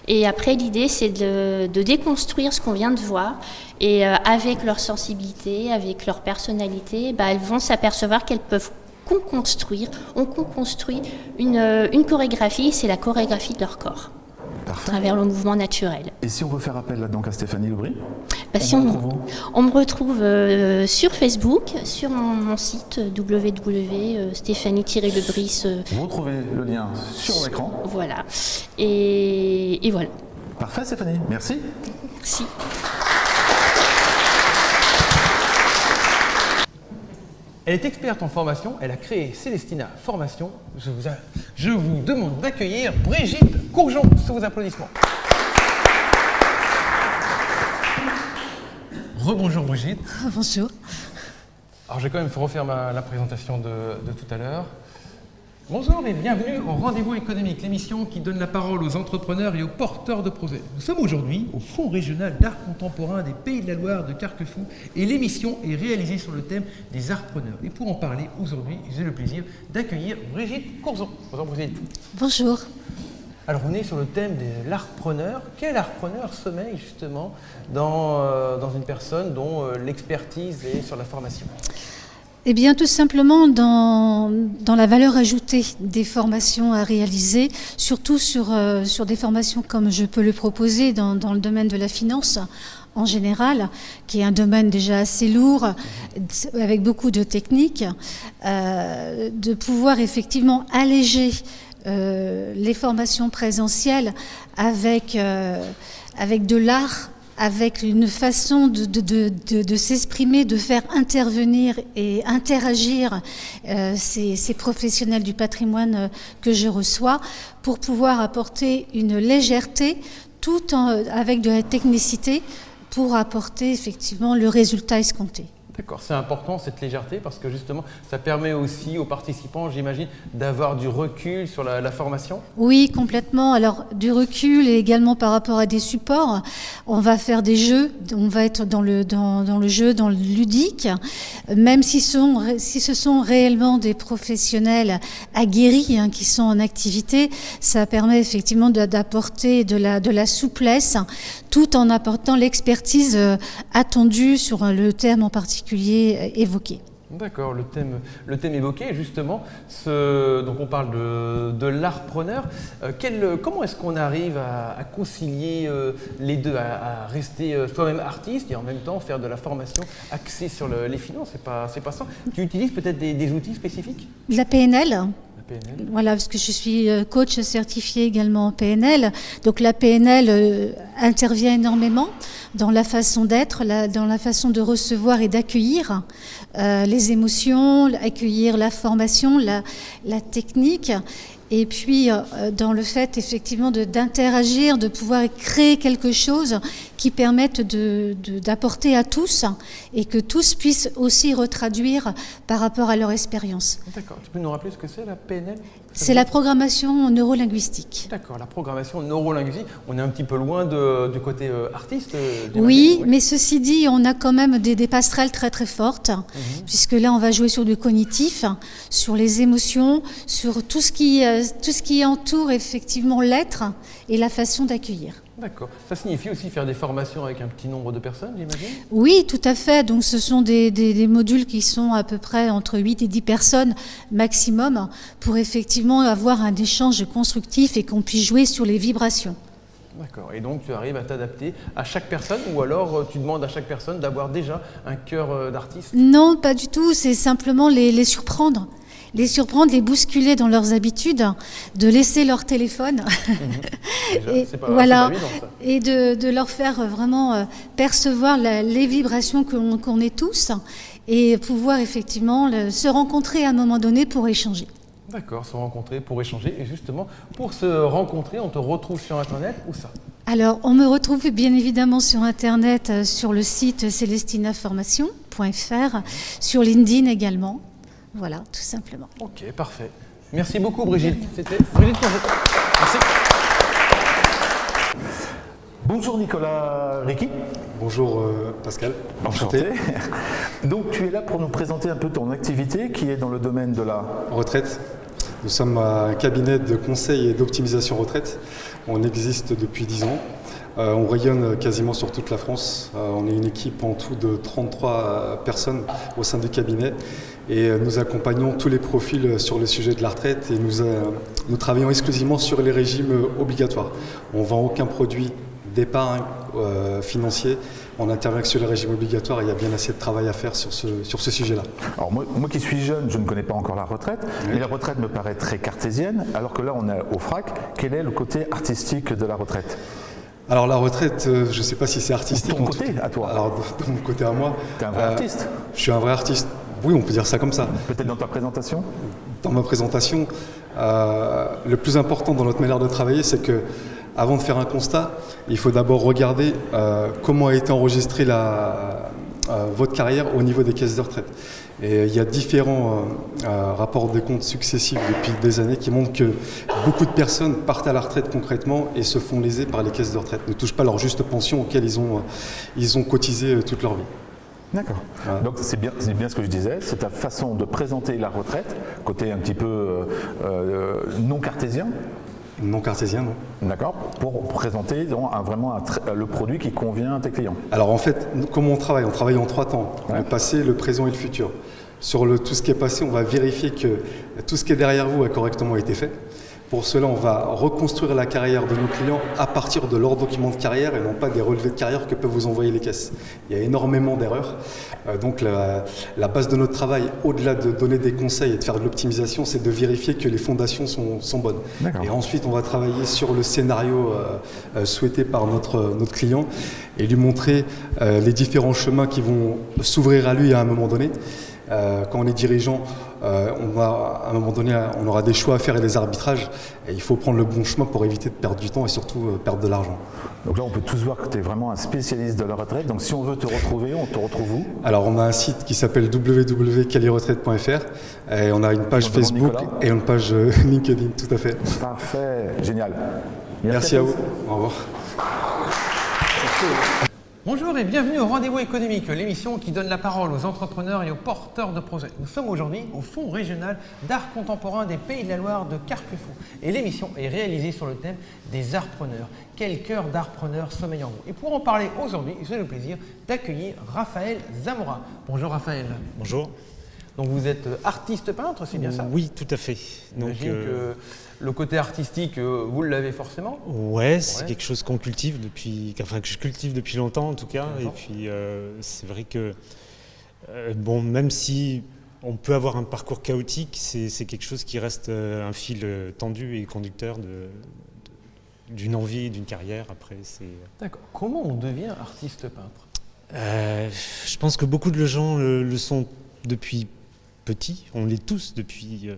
Et après, l'idée, c'est de déconstruire ce qu'on vient de voir. Et avec leur sensibilité, avec leur personnalité, elles vont s'apercevoir qu'elles peuvent on construit une chorégraphie, c'est la chorégraphie de leur corps. Parfait. À travers le mouvement naturel. Et si on veut faire appel là-dedans à Stéphanie Lebris, on me retrouve sur Facebook, sur mon site www.stéphanie-lebris. Vous retrouvez le lien sur l'écran. Voilà. Et voilà. Parfait Stéphanie, merci. Merci. Elle est experte en formation, elle a créé Célestina Formation. Je vous demande d'accueillir Brigitte Courgeon sous vos applaudissements. Rebonjour Brigitte. Bonjour. Alors je vais quand même refaire la présentation de tout à l'heure. Bonjour et bienvenue au Rendez-vous économique, l'émission qui donne la parole aux entrepreneurs et aux porteurs de projets. Nous sommes aujourd'hui au Fonds régional d'art contemporain des Pays de la Loire de Carquefou et l'émission est réalisée sur le thème des artpreneurs. Et pour en parler aujourd'hui, j'ai le plaisir d'accueillir Brigitte Courzon. Bonjour Brigitte. Bonjour. Alors on est sur le thème de l'artpreneur. Quel artpreneur sommeille justement dans une personne dont l'expertise est sur la formation ? Eh bien, tout simplement dans la valeur ajoutée des formations à réaliser, surtout sur des formations comme je peux le proposer dans le domaine de la finance en général, qui est un domaine déjà assez lourd, avec beaucoup de techniques, de pouvoir effectivement alléger les formations présentielles avec de l'art, avec une façon de s'exprimer, de faire intervenir et interagir ces professionnels du patrimoine que je reçois pour pouvoir apporter une légèreté tout avec de la technicité pour apporter effectivement le résultat escompté. D'accord, c'est important cette légèreté parce que justement ça permet aussi aux participants, j'imagine, d'avoir du recul sur la formation. Oui, complètement. Alors du recul et également par rapport à des supports, on va faire des jeux, on va être dans le jeu, dans le ludique, même si ce sont réellement des professionnels aguerris qui sont en activité, ça permet effectivement d'apporter de la souplesse tout en apportant l'expertise attendue sur le thème en particulier évoqué. D'accord, le thème évoqué, justement, donc on parle de l'artpreneur. Comment est-ce qu'on arrive à concilier les deux, à rester soi-même artiste et en même temps faire de la formation axée sur les finances? C'est pas ça. Tu utilises peut-être des outils spécifiques? La PNL. PNL. Voilà, parce que je suis coach certifié également en PNL. Donc la PNL intervient énormément dans la façon d'être, dans la façon de recevoir et d'accueillir les émotions, accueillir la formation, la technique. Et puis, dans le fait, effectivement, d'interagir, de pouvoir créer quelque chose qui permette d'apporter à tous et que tous puissent aussi retraduire par rapport à leur expérience. D'accord. Tu peux nous rappeler ce que c'est la PNL? C'est la programmation neurolinguistique. D'accord, la programmation neurolinguistique. On est un petit peu loin du côté artiste. Oui, mais ceci dit, on a quand même des passerelles très très fortes, puisque là, on va jouer sur du cognitif, sur les émotions, sur tout ce qui entoure effectivement l'être et la façon d'accueillir. D'accord. Ça signifie aussi faire des formations avec un petit nombre de personnes, j'imagine? Oui, tout à fait. Donc, ce sont des modules qui sont à peu près entre 8 et 10 personnes maximum pour effectivement avoir un échange constructif et qu'on puisse jouer sur les vibrations. D'accord. Et donc tu arrives à t'adapter à chaque personne ou alors tu demandes à chaque personne d'avoir déjà un cœur d'artiste? Non, pas du tout. C'est simplement les surprendre. Les surprendre, les bousculer dans leurs habitudes, de laisser leur téléphone. Déjà, Et c'est pas voilà, évident, ça. et de leur faire vraiment percevoir les vibrations qu'on est tous et pouvoir effectivement se rencontrer à un moment donné pour échanger. D'accord, se rencontrer pour échanger. Et justement, pour se rencontrer, on te retrouve sur Internet, où ça? Alors, on me retrouve bien évidemment sur Internet, sur le site celestinaformation.fr, sur LinkedIn également. Voilà, tout simplement. Ok, parfait. Merci beaucoup Brigitte. C'était Brigitte Courget. Merci. Bonjour Nicolas Ricky. Bonjour Pascal. Enchanté. Donc tu es là pour nous présenter un peu ton activité qui est dans le domaine de la Retraite. Nous sommes un cabinet de conseil et d'optimisation retraite. On existe depuis 10 ans. On rayonne quasiment sur toute la France. On est une équipe en tout de 33 personnes au sein du cabinet. Et nous accompagnons tous les profils sur le sujet de la retraite et nous travaillons exclusivement sur les régimes obligatoires. On ne vend aucun produit d'épargne financier. On intervient sur les régimes obligatoires et il y a bien assez de travail à faire sur ce sujet-là. Alors moi qui suis jeune, je ne connais pas encore la retraite, mais la retraite me paraît très cartésienne, alors que là on est au FRAC. Quel est le côté artistique de la retraite? Alors la retraite, je ne sais pas si c'est artistique. De ton côté, à toi? Alors de mon côté à moi. Tu es un vrai artiste? Je suis un vrai artiste. Oui, on peut dire ça comme ça. Peut-être dans ta présentation? Dans ma présentation, le plus important dans notre manière de travailler, c'est que avant de faire un constat, il faut d'abord regarder comment a été enregistrée votre carrière au niveau des caisses de retraite. Et il y a différents rapports de compte successifs depuis des années qui montrent que beaucoup de personnes partent à la retraite concrètement et se font léser par les caisses de retraite, ne touchent pas leur juste pension auquel ils ont cotisé toute leur vie. D'accord. Voilà. Donc c'est bien ce que je disais, c'est ta façon de présenter la retraite, côté un petit peu non cartésien. Non cartésien, non. D'accord, pour présenter le produit qui convient à tes clients. Alors en fait, comment on travaille? On travaille en 3 temps, ouais. Le passé, le présent et le futur. Sur tout ce qui est passé, on va vérifier que tout ce qui est derrière vous a correctement été fait. Pour cela, on va reconstruire la carrière de nos clients à partir de leurs documents de carrière et non pas des relevés de carrière que peuvent vous envoyer les caisses. Il y a énormément d'erreurs. Donc la base de notre travail, au-delà de donner des conseils et de faire de l'optimisation, c'est de vérifier que les fondations sont bonnes. Et ensuite, on va travailler sur le scénario souhaité par notre client et lui montrer les différents chemins qui vont s'ouvrir à lui à un moment donné. Quand on est dirigeant, à un moment donné, on aura des choix à faire et des arbitrages. Et il faut prendre le bon chemin pour éviter de perdre du temps et surtout perdre de l'argent. Donc là, on peut tous voir que tu es vraiment un spécialiste de la retraite. Donc si on veut te retrouver, on te retrouve où? Alors, on a un site qui s'appelle www.caliretraite.fr et on a une page Facebook et une page LinkedIn, tout à fait. Parfait, génial. Merci à vous. Au revoir. Bonjour et bienvenue au Rendez-vous économique, l'émission qui donne la parole aux entrepreneurs et aux porteurs de projets. Nous sommes aujourd'hui au Fonds régional d'art contemporain des Pays de la Loire de Carquefou. Et l'émission est réalisée sur le thème des artpreneurs. Quel cœur d'artpreneur sommeille en vous? Et pour en parler aujourd'hui, j'ai le plaisir d'accueillir Raphaël Zamora. Bonjour Raphaël. Bonjour. Donc vous êtes artiste peintre, c'est bien ça? Oui, tout à fait. J'imagine que le côté artistique, vous l'avez forcément? Ouais, c'est quelque chose qu'on cultive que je cultive depuis longtemps en tout cas. Et puis c'est vrai que même si on peut avoir un parcours chaotique, c'est quelque chose qui reste un fil tendu et conducteur d'une envie, d'une carrière. Après, D'accord. Comment on devient artiste peintre? Je pense que beaucoup de gens le sont depuis petit, on l'est tous depuis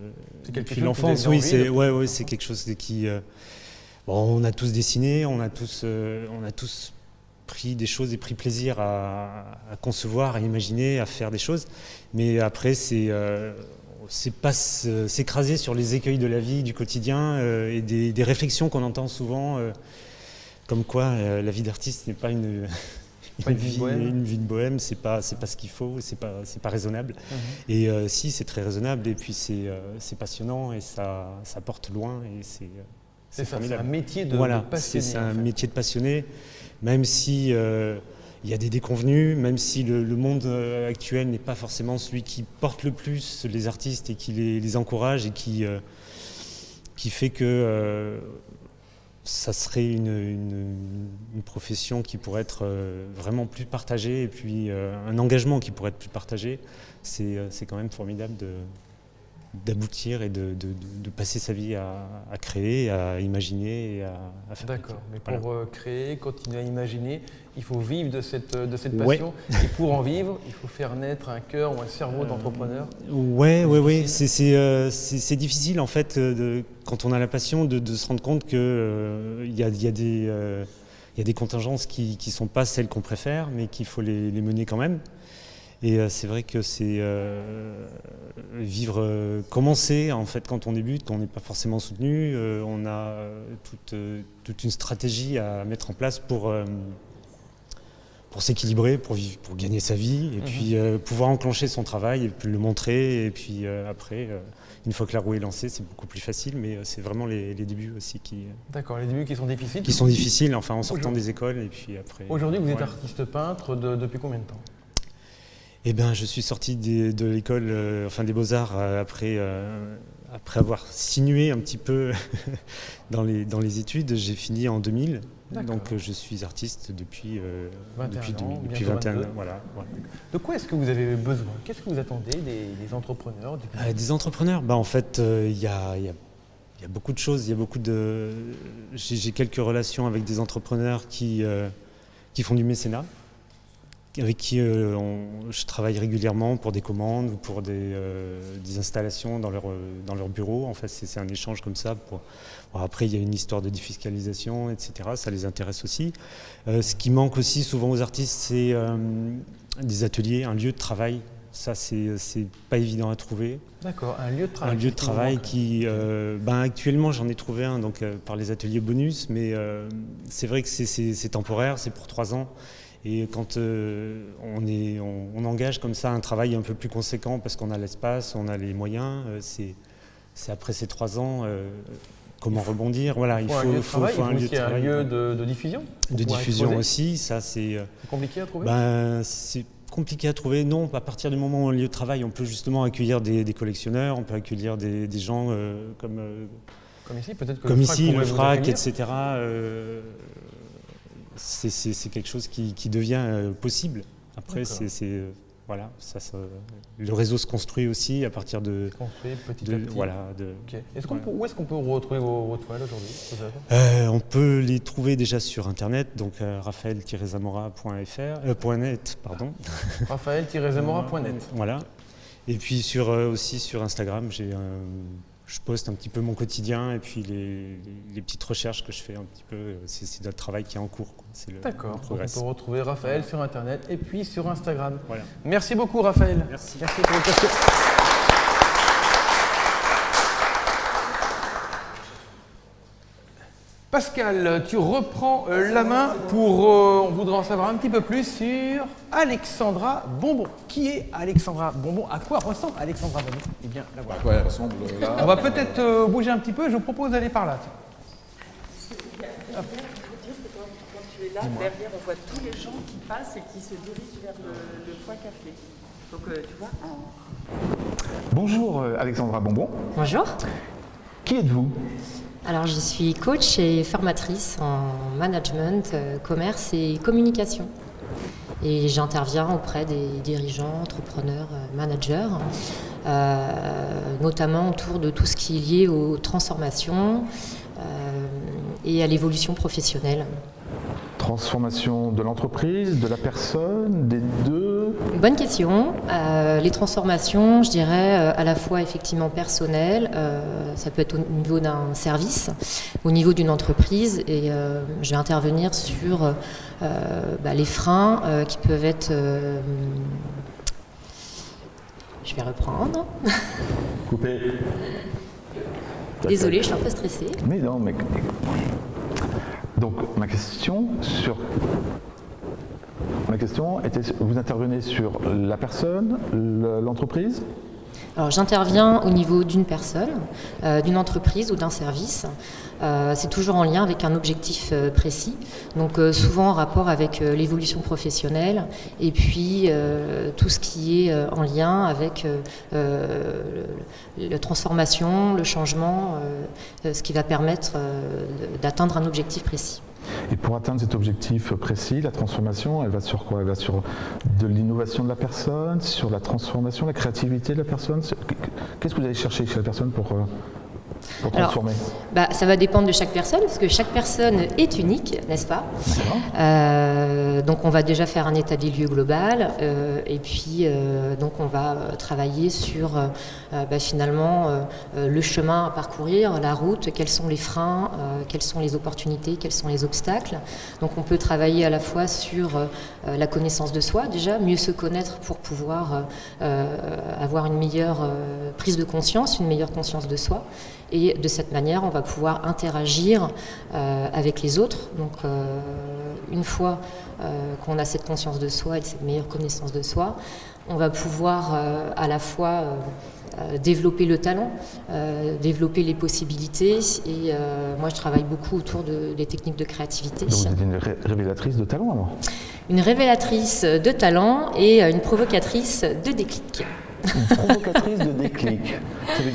l'enfance. Oui, c'est quelque chose qui... on a tous dessiné, on a tous pris des choses et pris plaisir à concevoir, à imaginer, à faire des choses. Mais après, c'est pas s'écraser sur les écueils de la vie, du quotidien et des réflexions qu'on entend souvent, comme quoi la vie d'artiste n'est pas une vie de bohème, c'est pas ce qu'il faut, c'est pas raisonnable. Et si, c'est très raisonnable et puis c'est passionnant et ça porte loin et c'est formidable. C'est un métier de passionné. C'est un métier de passionné, même si il y a des déconvenus, même si le monde actuel n'est pas forcément celui qui porte le plus les artistes et qui les encourage et qui fait que ça serait une profession qui pourrait être vraiment plus partagée et puis un engagement qui pourrait être plus partagé. C'est quand même formidable d'aboutir et de passer sa vie à créer, à imaginer et à faire. D'accord, mais pour créer, continuer à imaginer, il faut vivre de cette passion. Et pour en vivre, il faut faire naître un cœur ou un cerveau d'entrepreneur. Oui. C'est difficile en fait, quand on a la passion, de se rendre compte qu'il y a des contingences qui ne sont pas celles qu'on préfère, mais qu'il faut les mener quand même. Et c'est vrai que c'est commencer en fait quand on débute, on n'est pas forcément soutenu, on a toute une stratégie à mettre en place pour s'équilibrer, pour gagner sa vie, et puis pouvoir enclencher son travail et puis le montrer, et puis après, une fois que la roue est lancée, c'est beaucoup plus facile, mais c'est vraiment les débuts aussi qui... D'accord, les débuts qui sont difficiles. Qui sont difficiles, enfin en sortant des écoles, et puis après... Aujourd'hui, vous êtes artiste peintre depuis combien de temps ? Eh bien, je suis sorti de l'école, des Beaux-Arts après avoir sinué un petit peu dans les études. J'ai fini en 2000, donc je suis artiste depuis 21 ans. Voilà. De quoi est-ce que vous avez besoin? Qu'est-ce que vous attendez des entrepreneurs? Des entrepreneurs, en fait, il y a beaucoup de choses. J'ai quelques relations avec des entrepreneurs qui font du mécénat, avec qui je travaille régulièrement pour des commandes ou pour des installations dans leur bureau. En fait, c'est un échange comme ça. Après, il y a une histoire de défiscalisation, etc. Ça les intéresse aussi. Ce qui manque aussi souvent aux artistes, c'est des ateliers, un lieu de travail. Ça, c'est pas évident à trouver. D'accord, un lieu de travail. Un lieu de travail qui, actuellement, j'en ai trouvé un par les ateliers bonus, mais c'est vrai que c'est temporaire, c'est pour 3 ans. Et quand on engage comme ça un travail un peu plus conséquent parce qu'on a l'espace, on a les moyens, c'est après ces 3 ans, comment rebondir. Voilà, il faut un lieu de travail. Il faut aussi un lieu de diffusion. De diffusion aussi, ça c'est compliqué à trouver. C'est compliqué à trouver. Non, à partir du moment où un lieu de travail, on peut justement accueillir des collectionneurs, on peut accueillir des gens comme ici, peut-être que le FRAC, etc. C'est quelque chose qui devient possible. Après, voilà, le réseau se construit aussi à partir de... petit à petit. Voilà, Okay. Où est-ce qu'on peut retrouver vos toiles aujourd'hui? On peut les trouver déjà sur Internet, donc raphaël-zamora.net, pardon. raphaël-zamora.net. Voilà. Et puis aussi sur Instagram, je poste un petit peu mon quotidien et puis les petites recherches que je fais un petit peu, c'est le travail qui est en cours. D'accord, on peut retrouver Raphaël sur Internet et puis sur Instagram. Voilà. Merci beaucoup Raphaël. Merci pour votre question. Pascal, tu reprends la main pour... on voudrait en savoir un petit peu plus sur Alexandra Bonbon. Qui est Alexandra Bonbon? À quoi ressemble Alexandra Bonbon? Eh bien, la voilà. À quoi elle ressemble là? On va peut-être bouger un petit peu. Je vous propose d'aller par là. Quand tu es là, derrière, on voit tous les gens qui passent et qui se dirigent vers le point café. Donc, tu vois. Bonjour Alexandra Bonbon. Bonjour. Qui êtes-vous? Alors, je suis coach et formatrice en management, commerce et communication. Et j'interviens auprès des dirigeants, entrepreneurs, managers, notamment autour de tout ce qui est lié aux transformations et à l'évolution professionnelle. Transformation de l'entreprise, de la personne, des deux? Bonne question. Les transformations, je dirais, à la fois effectivement personnelles, ça peut être au niveau d'un service, au niveau d'une entreprise, et je vais intervenir sur les freins qui peuvent être... je vais reprendre. Coupé. Désolée, je suis un peu stressée. Mais non, mais... Donc ma question était, vous intervenez sur la personne, l'entreprise? Alors j'interviens au niveau d'une personne, d'une entreprise ou d'un service. C'est toujours en lien avec un objectif précis, donc souvent en rapport avec l'évolution professionnelle et puis tout ce qui est en lien avec la transformation, le changement, ce qui va permettre d'atteindre un objectif précis. Et pour atteindre cet objectif précis, la transformation, elle va sur quoi? Elle va sur de l'innovation de la personne, sur la transformation, la créativité de la personne. Qu'est-ce que vous allez chercher chez la personne pour transformer? Ça va dépendre de chaque personne, parce que chaque personne est unique, n'est-ce pas? Donc on va déjà faire un état des lieux global, et puis donc on va travailler sur finalement le chemin à parcourir, la route, quels sont les freins, quelles sont les opportunités, quels sont les obstacles. Donc on peut travailler à la fois sur la connaissance de soi, déjà, mieux se connaître pour pouvoir avoir une meilleure prise de conscience, une meilleure conscience de soi. Et de cette manière, on va pouvoir interagir avec les autres. Donc, une fois qu'on a cette conscience de soi et cette meilleure connaissance de soi, on va pouvoir à la fois développer le talent, développer les possibilités. Et moi, je travaille beaucoup autour des techniques de créativité. Donc vous êtes une révélatrice de talent, alors? Une révélatrice de talent et une provocatrice de déclic. Une provocatrice de déclic. Ça veut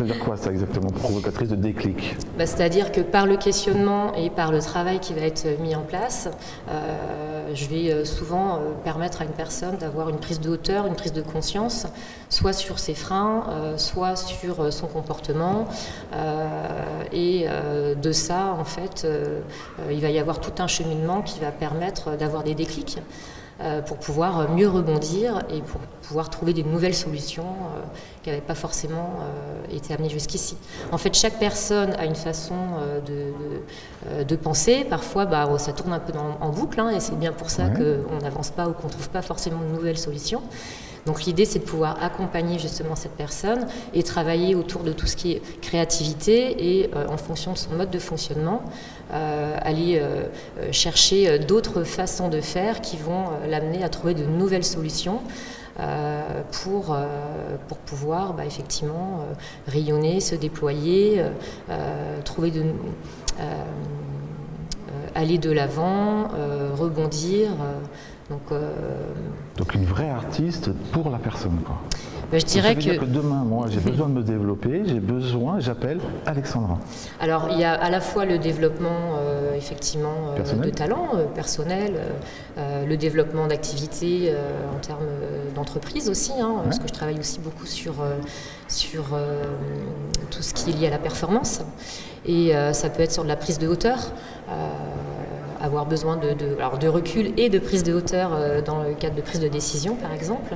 dire quoi ça exactement, provocatrice de déclic? C'est-à-dire que par le questionnement et par le travail qui va être mis en place, je vais souvent permettre à une personne d'avoir une prise de hauteur, une prise de conscience, soit sur ses freins, soit sur son comportement. Et de ça, en fait, il va y avoir tout un cheminement qui va permettre d'avoir des déclics. Pour pouvoir mieux rebondir et pour pouvoir trouver des nouvelles solutions qui n'avaient pas forcément été amenées jusqu'ici. En fait, chaque personne a une façon de penser. Parfois, ça tourne un peu en boucle, et c'est bien pour ça qu'on n'avance pas ou qu'on ne trouve pas forcément de nouvelles solutions. Donc l'idée, c'est de pouvoir accompagner justement cette personne et travailler autour de tout ce qui est créativité et en fonction de son mode de fonctionnement, aller chercher d'autres façons de faire qui vont l'amener à trouver de nouvelles solutions pour pouvoir effectivement rayonner, se déployer, aller de l'avant, rebondir. Donc une vraie artiste pour la personne, quoi. Je dirais ça veut dire que demain, moi, j'ai besoin de me développer, j'appelle Alexandra. Alors, il y a à la fois le développement, effectivement, de talent personnel, le développement d'activités en termes d'entreprise aussi, parce que je travaille aussi beaucoup sur tout ce qui est lié à la performance. Et ça peut être sur de la prise de hauteur, avoir besoin de recul et de prise de hauteur dans le cadre de prise de décision, par exemple.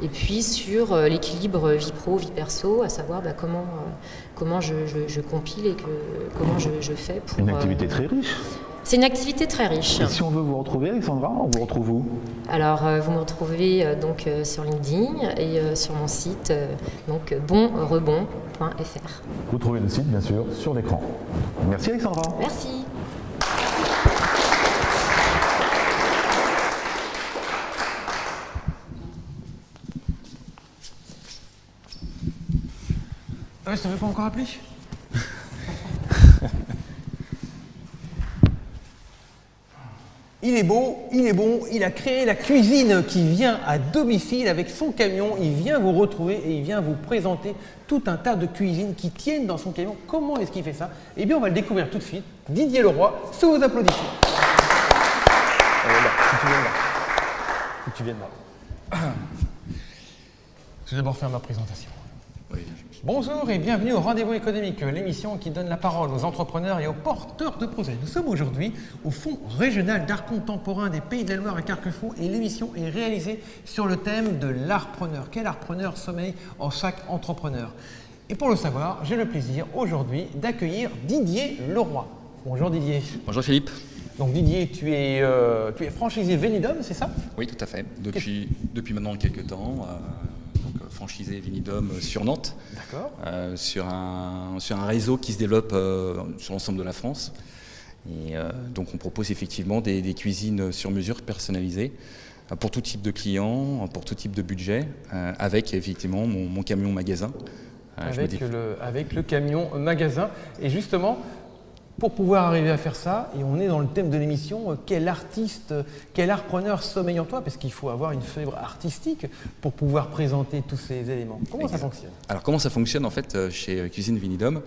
Et puis sur l'équilibre vie pro, vie perso, à savoir comment je compile et comment je fais pour... Une activité très riche. C'est une activité très riche. Et si on veut vous retrouver, Alexandra, on vous retrouve où? Alors, vous me retrouvez sur LinkedIn et sur mon site, bonrebond.fr. Vous trouvez le site, bien sûr, sur l'écran. Merci Alexandra. Merci. Ça ne veut pas encore appeler? Il est beau, il est bon, il a créé la cuisine qui vient à domicile avec son camion. Il vient vous retrouver et il vient vous présenter tout un tas de cuisines qui tiennent dans son camion. Comment est-ce qu'il fait ça? Eh bien, on va le découvrir tout de suite. Didier Leroy, sous vos applaudissements. Tu viens de là. Je vais d'abord faire ma présentation. Oui. Bonjour et bienvenue au Rendez-vous économique, l'émission qui donne la parole aux entrepreneurs et aux porteurs de projets. Nous sommes aujourd'hui au Fonds régional d'art contemporain des Pays de la Loire à Carquefou et l'émission est réalisée sur le thème de l'artpreneur. Quel artpreneur sommeille en chaque entrepreneur? Et pour le savoir, j'ai le plaisir aujourd'hui d'accueillir Didier Leroy. Bonjour Didier. Bonjour Philippe. Donc Didier, tu es franchisé Venidum, c'est ça? Oui, tout à fait. Depuis maintenant quelques temps. Franchisé Venidum sur Nantes, sur un réseau qui se développe sur l'ensemble de la France. Et donc on propose effectivement des cuisines sur mesure personnalisées pour tout type de client, pour tout type de budget, avec effectivement mon camion magasin. Avec le camion magasin. Et justement, pour pouvoir arriver à faire ça, et on est dans le thème de l'émission, quel artiste, quel artpreneur sommeille en toi? Parce qu'il faut avoir une fibre artistique pour pouvoir présenter tous ces éléments. Comment ça fonctionne? Alors comment ça fonctionne en fait chez Cuisine Vinidome?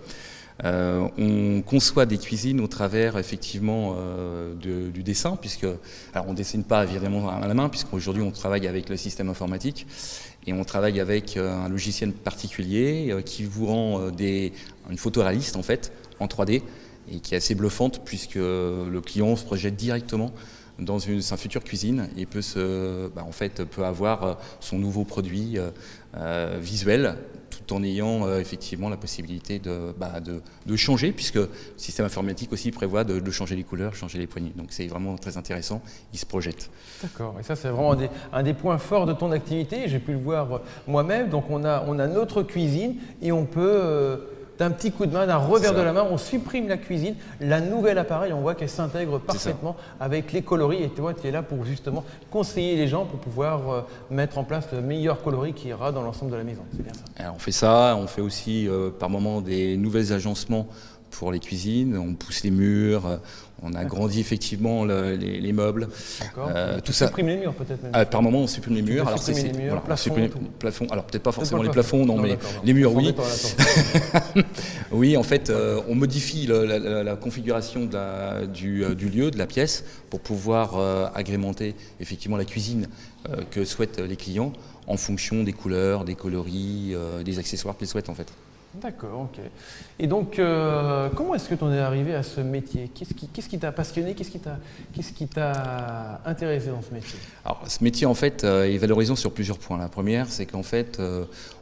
On conçoit des cuisines au travers effectivement du dessin, puisque alors on ne dessine pas évidemment à la main, puisqu'aujourd'hui on travaille avec le système informatique et on travaille avec un logiciel particulier qui vous rend une photo réaliste en fait en 3D et qui est assez bluffante, puisque le client se projette directement dans sa future cuisine et peut avoir son nouveau produit visuel, tout en ayant effectivement la possibilité de changer, puisque le système informatique aussi prévoit de changer les couleurs, changer les poignées. Donc c'est vraiment très intéressant, il se projette. D'accord, et ça c'est vraiment un des points forts de ton activité, j'ai pu le voir moi-même. Donc on a notre cuisine et on peut... d'un petit coup de main, d'un revers de la main, on supprime la cuisine, la nouvelle appareil, on voit qu'elle s'intègre parfaitement avec les coloris. Et toi, tu es là pour justement conseiller les gens pour pouvoir mettre en place le meilleur coloris qui ira dans l'ensemble de la maison. C'est bien ça. Alors, on fait ça, on fait aussi par moment des nouveaux agencements pour les cuisines, on pousse les murs, on agrandit effectivement les meubles. D'accord. Tout ça. Supprime les murs peut-être même. Par moment on supprime les murs. Alors les murs, plafond. Alors peut-être pas forcément les plafonds, mais les murs oui. Oui, en fait, on modifie la configuration du lieu, de la pièce, pour pouvoir agrémenter effectivement la cuisine que souhaitent les clients en fonction des couleurs, des coloris, des accessoires qu'ils souhaitent en fait. D'accord, ok. Et donc, comment est-ce que tu en es arrivé à ce métier? Qu'est-ce qui t'a passionné? Qu'est-ce qui t'a intéressé dans ce métier? Alors, ce métier, en fait, est valorisant sur plusieurs points. La première, c'est qu'en fait,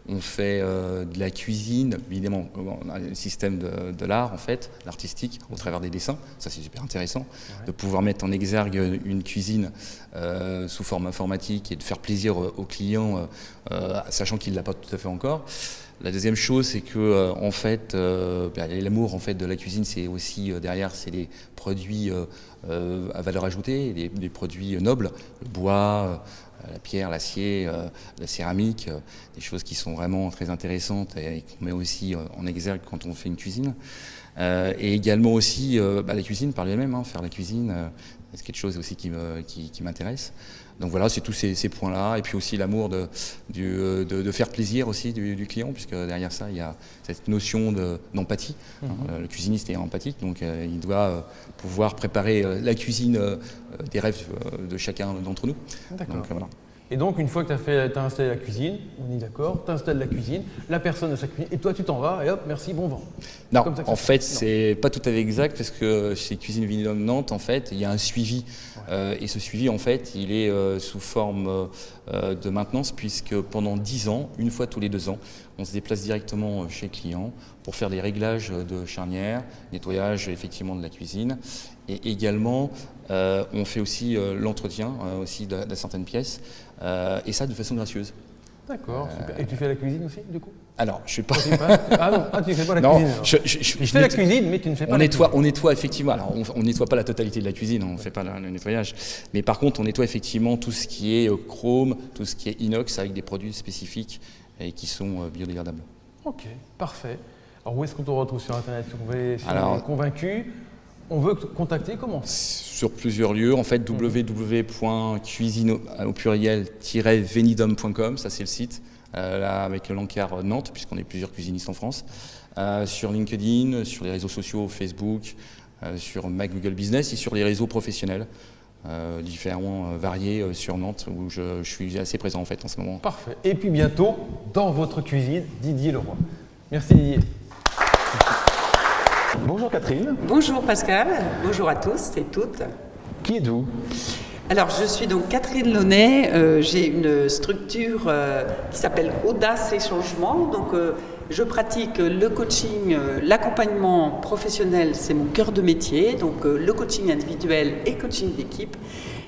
on fait de la cuisine, évidemment, on a le système de l'art, en fait, l'artistique, au travers des dessins. Ça, c'est super intéressant, de pouvoir mettre en exergue une cuisine sous forme informatique et de faire plaisir aux clients, sachant qu'ils ne l'ont pas tout à fait encore. La deuxième chose, c'est que en fait, l'amour en fait de la cuisine, c'est aussi derrière, c'est des produits à valeur ajoutée, des produits nobles, le bois, la pierre, l'acier, la céramique, des choses qui sont vraiment très intéressantes et qu'on met aussi en exergue quand on fait une cuisine. Et également aussi la cuisine par elle-même, faire la cuisine, c'est quelque chose aussi qui m'intéresse. Donc voilà, c'est tous ces points-là, et puis aussi l'amour de faire plaisir aussi du client, puisque derrière ça, il y a cette notion d'empathie. Le cuisiniste est empathique, donc il doit pouvoir préparer la cuisine des rêves de chacun d'entre nous. D'accord. Donc, voilà. Et donc, une fois que tu as installé la cuisine, on est d'accord, tu installes la cuisine, la personne de sa cuisine, et toi tu t'en vas, et hop, merci, bon vent. Non, en fait, c'est pas tout à fait exact, parce que chez Cuisine Vinidome Nantes, en fait, il y a un suivi. Et ce suivi, en fait, il est sous forme de maintenance, puisque pendant 10 ans, une fois tous les 2 ans, on se déplace directement chez le client pour faire des réglages de charnières, nettoyage effectivement de la cuisine. Et également, on fait aussi l'entretien aussi de certaines pièces, et ça de façon gracieuse. D'accord, super. Et tu fais la cuisine aussi, du coup? Alors, je ne fais pas... Ah non, tu ne fais pas la cuisine alors. Je fais la cuisine, mais tu ne fais pas la cuisine. On nettoie effectivement, alors on ne nettoie pas la totalité de la cuisine, on ne fait pas le nettoyage. Mais par contre, on nettoie effectivement tout ce qui est chrome, tout ce qui est inox, avec des produits spécifiques et qui sont biodégradables. Ok, parfait. Alors où est-ce qu'on te retrouve sur Internet? On est convaincu. On veut te contacter comment? Sur plusieurs lieux, en fait, www.cuisine au pluriel-venidome.com, ça c'est le site, là avec l'encart Nantes, puisqu'on est plusieurs cuisinistes en France. Sur LinkedIn, sur les réseaux sociaux, Facebook, sur My Google Business et sur les réseaux professionnels, différents, variés sur Nantes, où je suis assez présent en fait en ce moment. Parfait. Et puis bientôt, dans votre cuisine, Didier Leroy. Merci Didier. Bonjour Catherine. Bonjour Pascal, bonjour à tous et toutes. Qui êtes-vous? Alors je suis donc Catherine Launay, j'ai une structure qui s'appelle Audace et Changement. Donc je pratique le coaching, l'accompagnement professionnel, c'est mon cœur de métier, donc le coaching individuel et coaching d'équipe.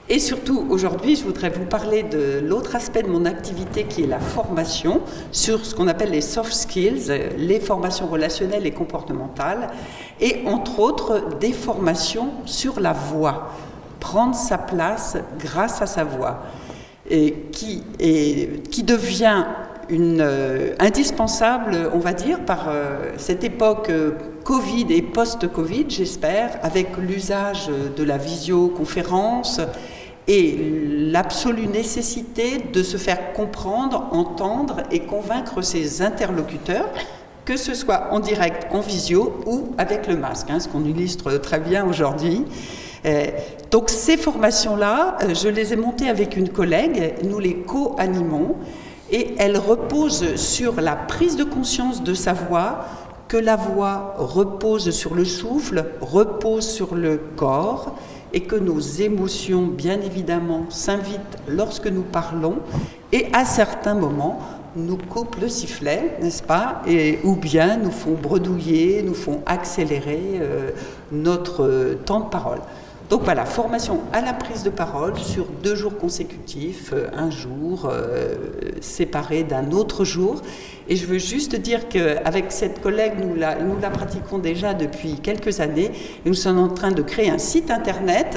Et surtout, aujourd'hui, je voudrais vous parler de l'autre aspect de mon activité qui est la formation sur ce qu'on appelle les soft skills, les formations relationnelles et comportementales, et entre autres des formations sur la voix, prendre sa place grâce à sa voix. et qui devient indispensable, on va dire, par cette époque Covid et post-Covid, j'espère, avec l'usage de la visioconférence et l'absolue nécessité de se faire comprendre, entendre et convaincre ses interlocuteurs, que ce soit en direct, en visio ou avec le masque, ce qu'on illustre très bien aujourd'hui. Donc ces formations-là, je les ai montées avec une collègue, nous les co-animons, et elles reposent sur la prise de conscience de sa voix, que la voix repose sur le souffle, repose sur le corps, et que nos émotions, bien évidemment, s'invitent lorsque nous parlons, et à certains moments, nous coupent le sifflet, n'est-ce pas, ou bien nous font bredouiller, nous font accélérer notre temps de parole. Donc voilà, formation à la prise de parole sur 2 jours consécutifs, un jour séparé d'un autre jour. Et je veux juste dire qu'avec cette collègue, nous la pratiquons déjà depuis quelques années. Et nous sommes en train de créer un site internet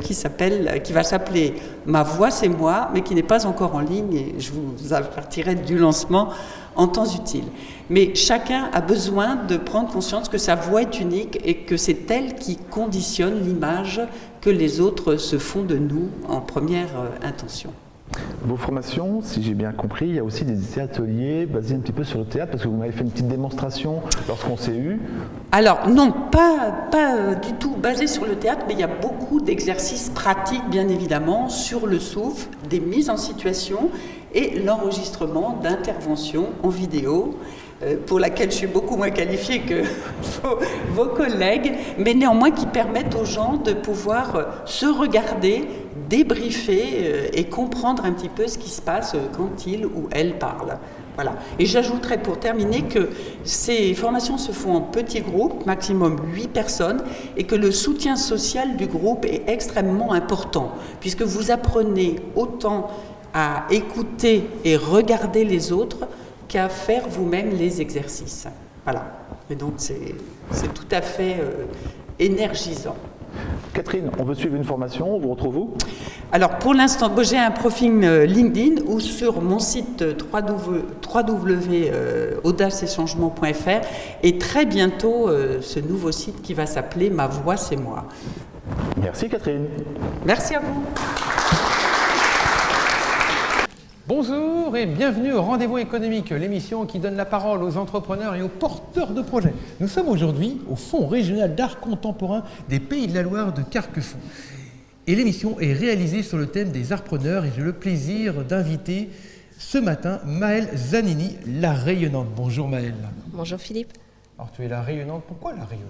qui va s'appeler « Ma voix, c'est moi », mais qui n'est pas encore en ligne. Et je vous avertirai du lancement en temps utile. Mais chacun a besoin de prendre conscience que sa voix est unique et que c'est elle qui conditionne l'image que les autres se font de nous en première intention. Vos formations, si j'ai bien compris, il y a aussi des ateliers basés un petit peu sur le théâtre, parce que vous m'avez fait une petite démonstration lorsqu'on s'est eu. Alors non, pas du tout basé sur le théâtre, mais il y a beaucoup d'exercices pratiques, bien évidemment, sur le souffle, des mises en situation et l'enregistrement d'interventions en vidéo, pour laquelle je suis beaucoup moins qualifiée que vos collègues, mais néanmoins qui permettent aux gens de pouvoir se regarder, débriefer et comprendre un petit peu ce qui se passe quand ils ou elles parlent. Voilà. Et j'ajouterais pour terminer que ces formations se font en petits groupes, maximum 8 personnes, et que le soutien social du groupe est extrêmement important, puisque vous apprenez autant à écouter et regarder les autres qu'à faire vous-même les exercices. Voilà. Et donc c'est tout à fait énergisant. Catherine, on veut suivre une formation, on vous retrouve où? Alors pour l'instant, j'ai un profil LinkedIn ou sur mon site www.audacechangements.fr et très bientôt ce nouveau site qui va s'appeler Ma voix, c'est moi. Merci Catherine. Merci à vous. Bonjour et bienvenue au Rendez-vous économique, l'émission qui donne la parole aux entrepreneurs et aux porteurs de projets. Nous sommes aujourd'hui au Fonds régional d'art contemporain des Pays de la Loire de Carquefou. Et l'émission est réalisée sur le thème des artpreneurs et j'ai le plaisir d'inviter ce matin Maëlle Zanini, la rayonnante. Bonjour Maëlle. Bonjour Philippe. Alors tu es la rayonnante, pourquoi la rayonnante?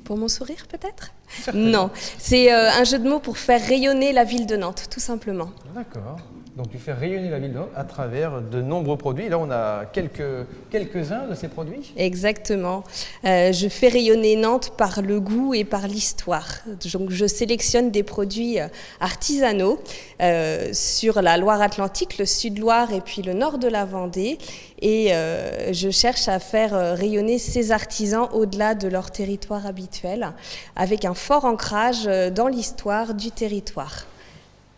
Pour mon sourire peut-être? Non, c'est un jeu de mots pour faire rayonner la ville de Nantes, tout simplement. D'accord. Donc tu fais rayonner la ville de Nantes à travers de nombreux produits. Là, on a quelques-uns de ces produits. Exactement. Je fais rayonner Nantes par le goût et par l'histoire. Donc je sélectionne des produits artisanaux sur la Loire-Atlantique, le Sud-Loire et puis le nord de la Vendée. Et je cherche à faire rayonner ces artisans au-delà de leur territoire habituel, avec un fort ancrage dans l'histoire du territoire.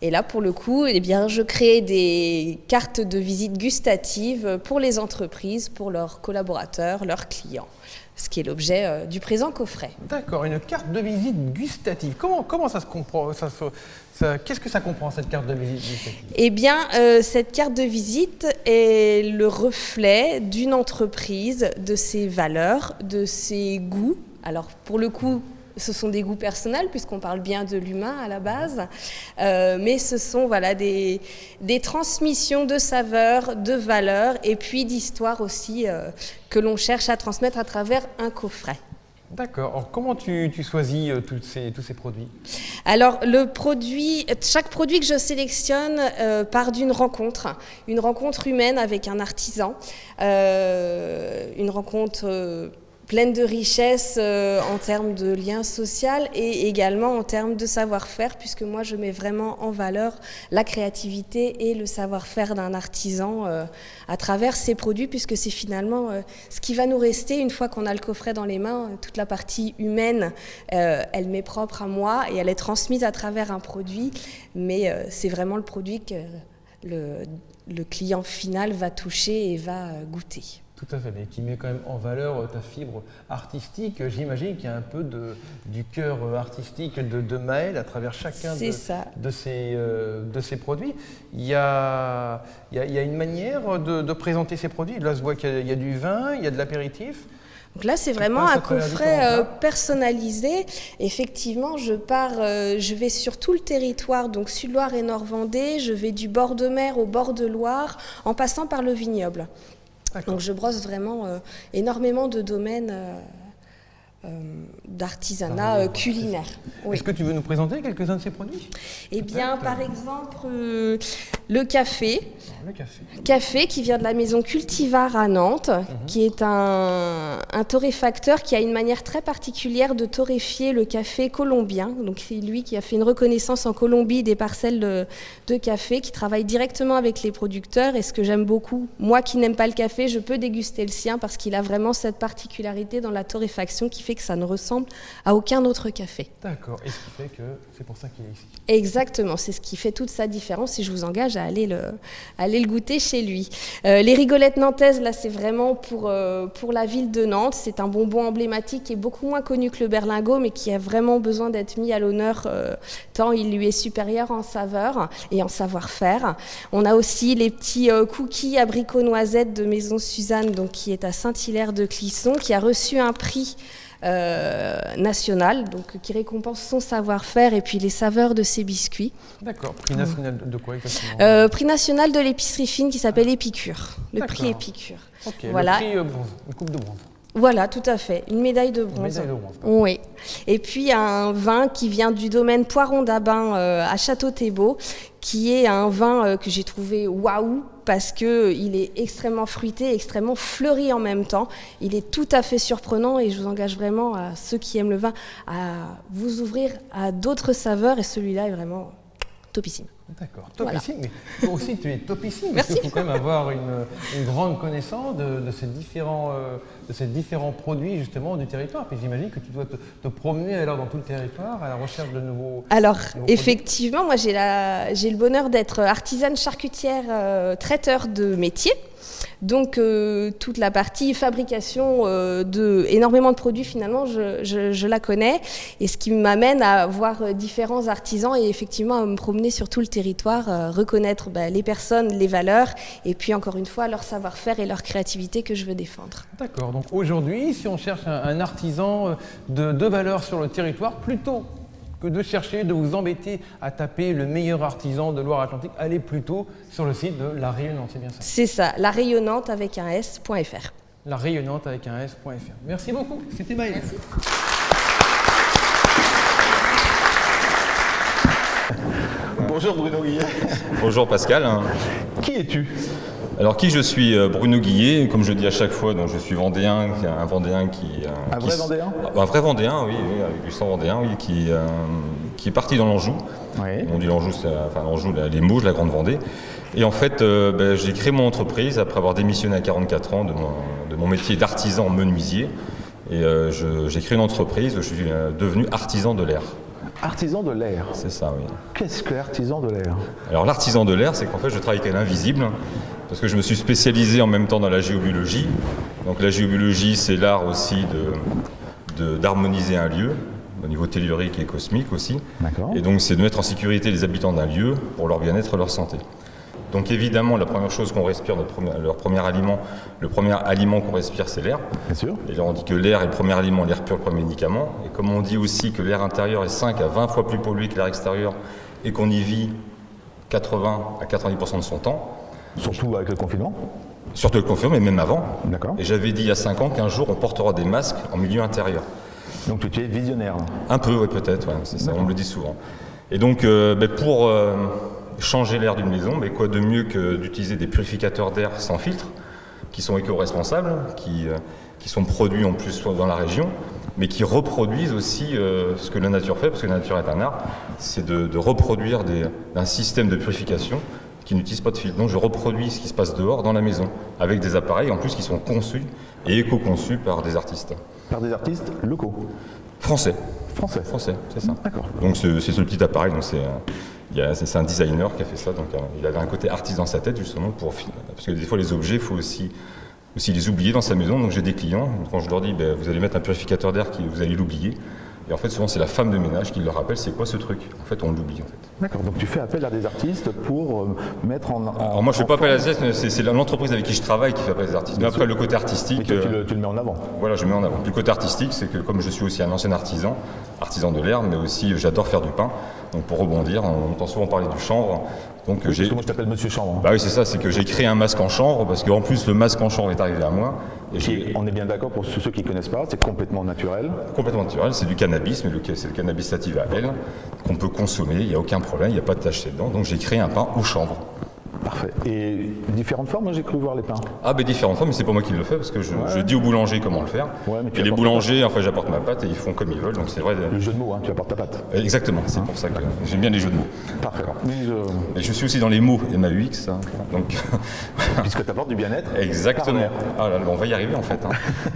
Et là, pour le coup, eh bien, je crée des cartes de visite gustatives pour les entreprises, pour leurs collaborateurs, leurs clients, ce qui est l'objet du présent coffret. D'accord, une carte de visite gustative. Comment ça se comprend qu'est-ce que ça comprend, cette carte de visite gustative? Eh bien, cette carte de visite est le reflet d'une entreprise, de ses valeurs, de ses goûts. Alors, pour le coup, ce sont des goûts personnels, puisqu'on parle bien de l'humain à la base, mais ce sont des transmissions de saveurs, de valeurs, et puis d'histoires aussi que l'on cherche à transmettre à travers un coffret. D'accord. Alors, comment tu choisis tous ces produits? Alors, chaque produit que je sélectionne part d'une rencontre humaine avec un artisan, une rencontre pleine de richesse en termes de lien social et également en termes de savoir-faire, puisque moi je mets vraiment en valeur la créativité et le savoir-faire d'un artisan à travers ses produits, puisque c'est finalement ce qui va nous rester une fois qu'on a le coffret dans les mains. Toute la partie humaine, elle m'est propre à moi et elle est transmise à travers un produit, mais c'est vraiment le produit le client final va toucher et va goûter. Tout à fait, mais qui met quand même en valeur ta fibre artistique. J'imagine qu'il y a un peu du cœur artistique de Maëlle à travers chacun de ces produits. Il y a une manière de présenter ces produits. Là, je vois qu'il y a du vin, il y a de l'apéritif. Donc là, c'est vraiment un coffret personnalisé. Effectivement, je vais sur tout le territoire, donc Sud-Loire et Nord-Vendée. Je vais du bord de mer au bord de Loire, en passant par le vignoble. Donc je brosse vraiment énormément de domaines d'artisanat culinaire. Oui. Est-ce que tu veux nous présenter quelques-uns de ces produits? Eh bien, par exemple, le café. Café qui vient de la maison Cultivar à Nantes, qui est un torréfacteur qui a une manière très particulière de torréfier le café colombien. Donc c'est lui qui a fait une reconnaissance en Colombie des parcelles de café, qui travaille directement avec les producteurs. Et ce que j'aime beaucoup, moi qui n'aime pas le café, je peux déguster le sien parce qu'il a vraiment cette particularité dans la torréfaction qui fait que ça ne ressemble à aucun autre café. D'accord, et ce qui fait que c'est pour ça qu'il est ici. Exactement, c'est ce qui fait toute sa différence et je vous engage à aller le goûter chez lui. Les rigolettes nantaises, là c'est vraiment pour la ville de Nantes. C'est un bonbon emblématique qui est beaucoup moins connu que le berlingot mais qui a vraiment besoin d'être mis à l'honneur tant il lui est supérieur en saveur et en savoir-faire. On a aussi les petits cookies abricots noisettes de Maison Suzanne, donc, qui est à Saint-Hilaire de Clisson, qui a reçu un prix national, donc qui récompense son savoir-faire et puis les saveurs de ses biscuits. D'accord. Prix national de quoi exactement? Prix national de l'épicerie fine qui s'appelle Épicure. Le prix Épicure. Ok, voilà. Le prix bronze, une coupe de bronze. Voilà, tout à fait. Une médaille de bronze. Une médaille de bronze. Oui. Et puis un vin qui vient du domaine Poiron d'Abin à Château-Thébault, qui est un vin que j'ai trouvé waouh, parce qu'il est extrêmement fruité, extrêmement fleuri en même temps. Il est tout à fait surprenant et je vous engage vraiment à ceux qui aiment le vin à vous ouvrir à d'autres saveurs et celui-là est vraiment topissime. D'accord, topissime, Voilà. mais toi aussi tu es topissime, parce qu'il faut quand même avoir une grande connaissance de ces différents produits justement du territoire. Puis j'imagine que tu dois te promener alors dans tout le territoire à la recherche de nouveaux effectivement, moi j'ai le bonheur d'être artisane charcutière traiteur de métier. Donc toute la partie fabrication énormément de produits finalement je la connais et ce qui m'amène à voir différents artisans et effectivement à me promener sur tout le territoire, reconnaître les personnes, les valeurs et puis encore une fois leur savoir-faire et leur créativité que je veux défendre. D'accord, donc aujourd'hui si on cherche un artisan de valeur sur le territoire, plutôt que de chercher, de vous embêter à taper le meilleur artisan de Loire-Atlantique, allez plutôt sur le site de La Rayonnante, c'est bien ça? C'est ça, La Rayonnante avec un S.fr. La Rayonnante avec un S.fr. Merci beaucoup, c'était Maëlle. Merci. Bonjour Bruno Guillet. Bonjour Pascal. Qui es-tu? Alors qui je suis? Bruno Guillet, comme je dis à chaque fois, donc je suis vendéen, un vendéen qui... Un vrai vendéen? Un vrai vendéen, oui, avec du sang vendéen, oui, qui est parti dans l'Anjou. Oui. On dit l'Anjou, l'Anjou, les Mauges, la Grande Vendée. Et en fait, j'ai créé mon entreprise après avoir démissionné à 44 ans de mon métier d'artisan menuisier. Et j'ai créé une entreprise, je suis devenu artisan de l'air. Artisan de l'air. C'est ça, oui. Qu'est-ce que l'artisan de l'air? Alors l'artisan de l'air, c'est qu'en fait je travaille avec l'invisible, parce que je me suis spécialisé en même temps dans la géobiologie. Donc la géobiologie, c'est l'art aussi d'harmoniser un lieu, au niveau tellurique et cosmique aussi. D'accord. Et donc c'est de mettre en sécurité les habitants d'un lieu pour leur bien-être et leur santé. Donc évidemment, la première chose qu'on respire, leur premier aliment, le premier aliment qu'on respire, c'est l'air. Bien sûr. Et là, on dit que l'air est le premier aliment, l'air pur, le premier médicament. Et comme on dit aussi que l'air intérieur est 5 à 20 fois plus pollué que l'air extérieur et qu'on y vit 80 à 90% de son temps. Surtout avec le confinement? Surtout le confinement, mais même avant. D'accord. Et j'avais dit il y a 5 ans qu'un jour, on portera des masques en milieu intérieur. Donc tu es visionnaire? Un peu, oui, peut-être, ouais, c'est ça, on me le dit souvent. Et donc, pour... changer l'air d'une maison, mais quoi de mieux que d'utiliser des purificateurs d'air sans filtre, qui sont éco-responsables, qui sont produits en plus dans la région, mais qui reproduisent aussi ce que la nature fait, parce que la nature est un art, c'est de reproduire un système de purification qui n'utilise pas de filtre. Donc je reproduis ce qui se passe dehors dans la maison, avec des appareils en plus qui sont conçus et éco-conçus par des artistes. Par des artistes locaux? Français. Français, c'est ça. D'accord. Donc c'est ce petit appareil, donc C'est un designer qui a fait ça, donc il avait un côté artiste dans sa tête justement, parce que des fois les objets, il faut aussi les oublier dans sa maison. Donc j'ai des clients, quand je leur dis vous allez mettre un purificateur d'air, vous allez l'oublier. Et en fait, souvent, c'est la femme de ménage qui leur rappelle c'est quoi ce truc. En fait, on l'oublie. En fait. D'accord, donc tu fais appel à des artistes pour mettre en... Alors moi, je ne fais pas appel à des artistes, c'est l'entreprise avec qui je travaille qui fait appel à des artistes. Mais après, le côté artistique... Mais toi, tu le mets en avant. Voilà, je le mets en avant. Puis le côté artistique, c'est que comme je suis aussi un ancien artisan de l'air, mais aussi j'adore faire du pain. Donc pour rebondir, on entend souvent parler du chanvre. Donc, parce que moi, je t'appelle Monsieur Chanvre. Bah oui, c'est ça, c'est que j'ai créé un masque en chanvre, parce qu'en plus, le masque en chanvre est arrivé à moi. On est bien d'accord, pour ceux qui ne connaissent pas, c'est complètement naturel. Complètement naturel, c'est du cannabis, mais c'est le cannabis sativa L, qu'on peut consommer, il n'y a aucun problème, il n'y a pas de tache dedans. Donc j'ai créé un pain au chanvre. Parfait. Et différentes formes, moi j'ai cru voir les pains. Ah ben différentes formes, mais c'est pas moi qui le fais, parce que je dis aux boulangers comment le faire. Ouais, mais et les boulangers, enfin j'apporte ma pâte et ils font comme ils veulent, donc c'est vrai. Le jeu de mots, tu apportes ta pâte. Exactement, c'est pour ça que j'aime bien les jeux de mots. Parfait. Et je suis aussi dans les mots MAUX, donc... Puisque tu apportes du bien-être. Exactement. Ah là, on va y arriver en fait.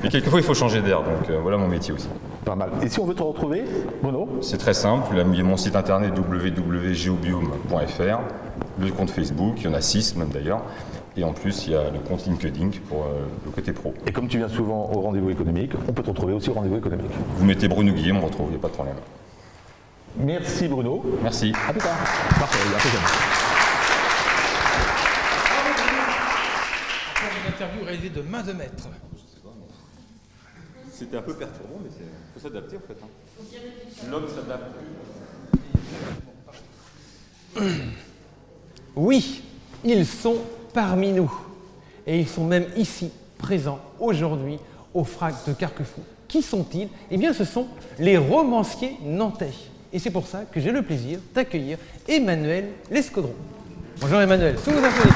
Mais quelquefois il faut changer d'air, donc voilà mon métier aussi. Pas mal. Et si on veut te retrouver, Bruno? C'est très simple, il y a mon site internet www.geobiome.fr, le compte Facebook, il y en a 6 même d'ailleurs, et en plus il y a le compte LinkedIn pour le côté pro. Et comme tu viens souvent au rendez-vous économique, on peut te retrouver aussi au rendez-vous économique. Vous mettez Bruno Guillet, on me retrouve, il n'y a pas de problème. Merci Bruno. Merci. À plus tard. Parfait, à plus tard. Une interview réalisée de main de maître. C'était un peu perturbant, mais il faut s'adapter en fait. L'homme s'adapte. Oui, ils sont parmi nous. Et ils sont même ici, présents, aujourd'hui, au FRAC de Carquefou. Qui sont-ils? Eh bien, ce sont les romanciers nantais. Et c'est pour ça que j'ai le plaisir d'accueillir Emmanuel Lescaudron. Bonjour Emmanuel, sous vos applaudissements.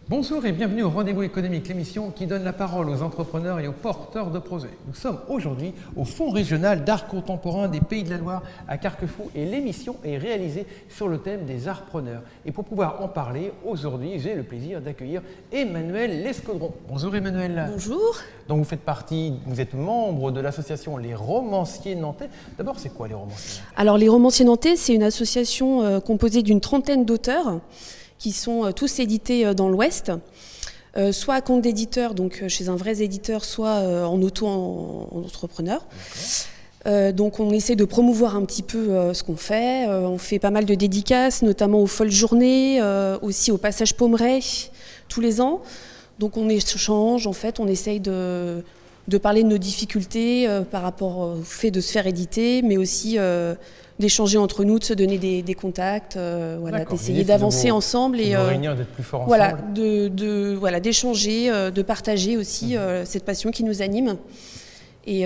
Bonjour et bienvenue au Rendez-vous économique, l'émission qui donne la parole aux entrepreneurs et aux porteurs de projets. Nous sommes aujourd'hui au Fonds régional d'art contemporain des Pays de la Loire à Carquefou et l'émission est réalisée sur le thème des artpreneurs. Et pour pouvoir en parler, aujourd'hui, j'ai le plaisir d'accueillir Emmanuel Lescaudron. Bonjour Emmanuel. Bonjour. Donc vous êtes membre de l'association Les Romanciers Nantais. D'abord, c'est quoi les romanciers? Alors les Romanciers Nantais, c'est une association composée d'une trentaine d'auteurs qui sont tous édités dans l'Ouest, soit à compte d'éditeur, donc chez un vrai éditeur, soit en auto-entrepreneur. Donc on essaie de promouvoir un petit peu ce qu'on fait. On fait pas mal de dédicaces, notamment aux Folles Journées, aussi au Passage Pommeret, tous les ans. Donc on échange, en fait, on essaye de parler de nos difficultés par rapport au fait de se faire éditer, mais aussi d'échanger entre nous, de se donner des contacts, voilà, d'essayer d'avancer ensemble et d'être plus fort ensemble. Voilà, d'échanger, de partager aussi cette passion qui nous anime. Et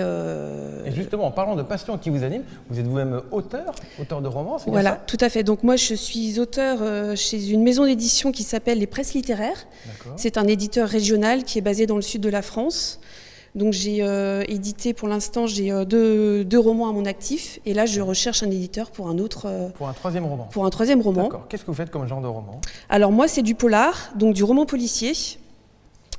justement, en parlant de passion qui vous anime, vous êtes vous-même auteur de romans, c'est voilà, bien ça? Tout à fait. Donc moi, je suis auteur chez une maison d'édition qui s'appelle Les Presses Littéraires. C'est un éditeur régional qui est basé dans le sud de la France. Donc j'ai édité, pour l'instant, j'ai deux romans à mon actif. Et là, je recherche un éditeur pour un autre... pour un troisième roman. Pour un troisième roman. D'accord. Qu'est-ce que vous faites comme genre de roman? Alors moi, c'est du polar, donc du roman policier.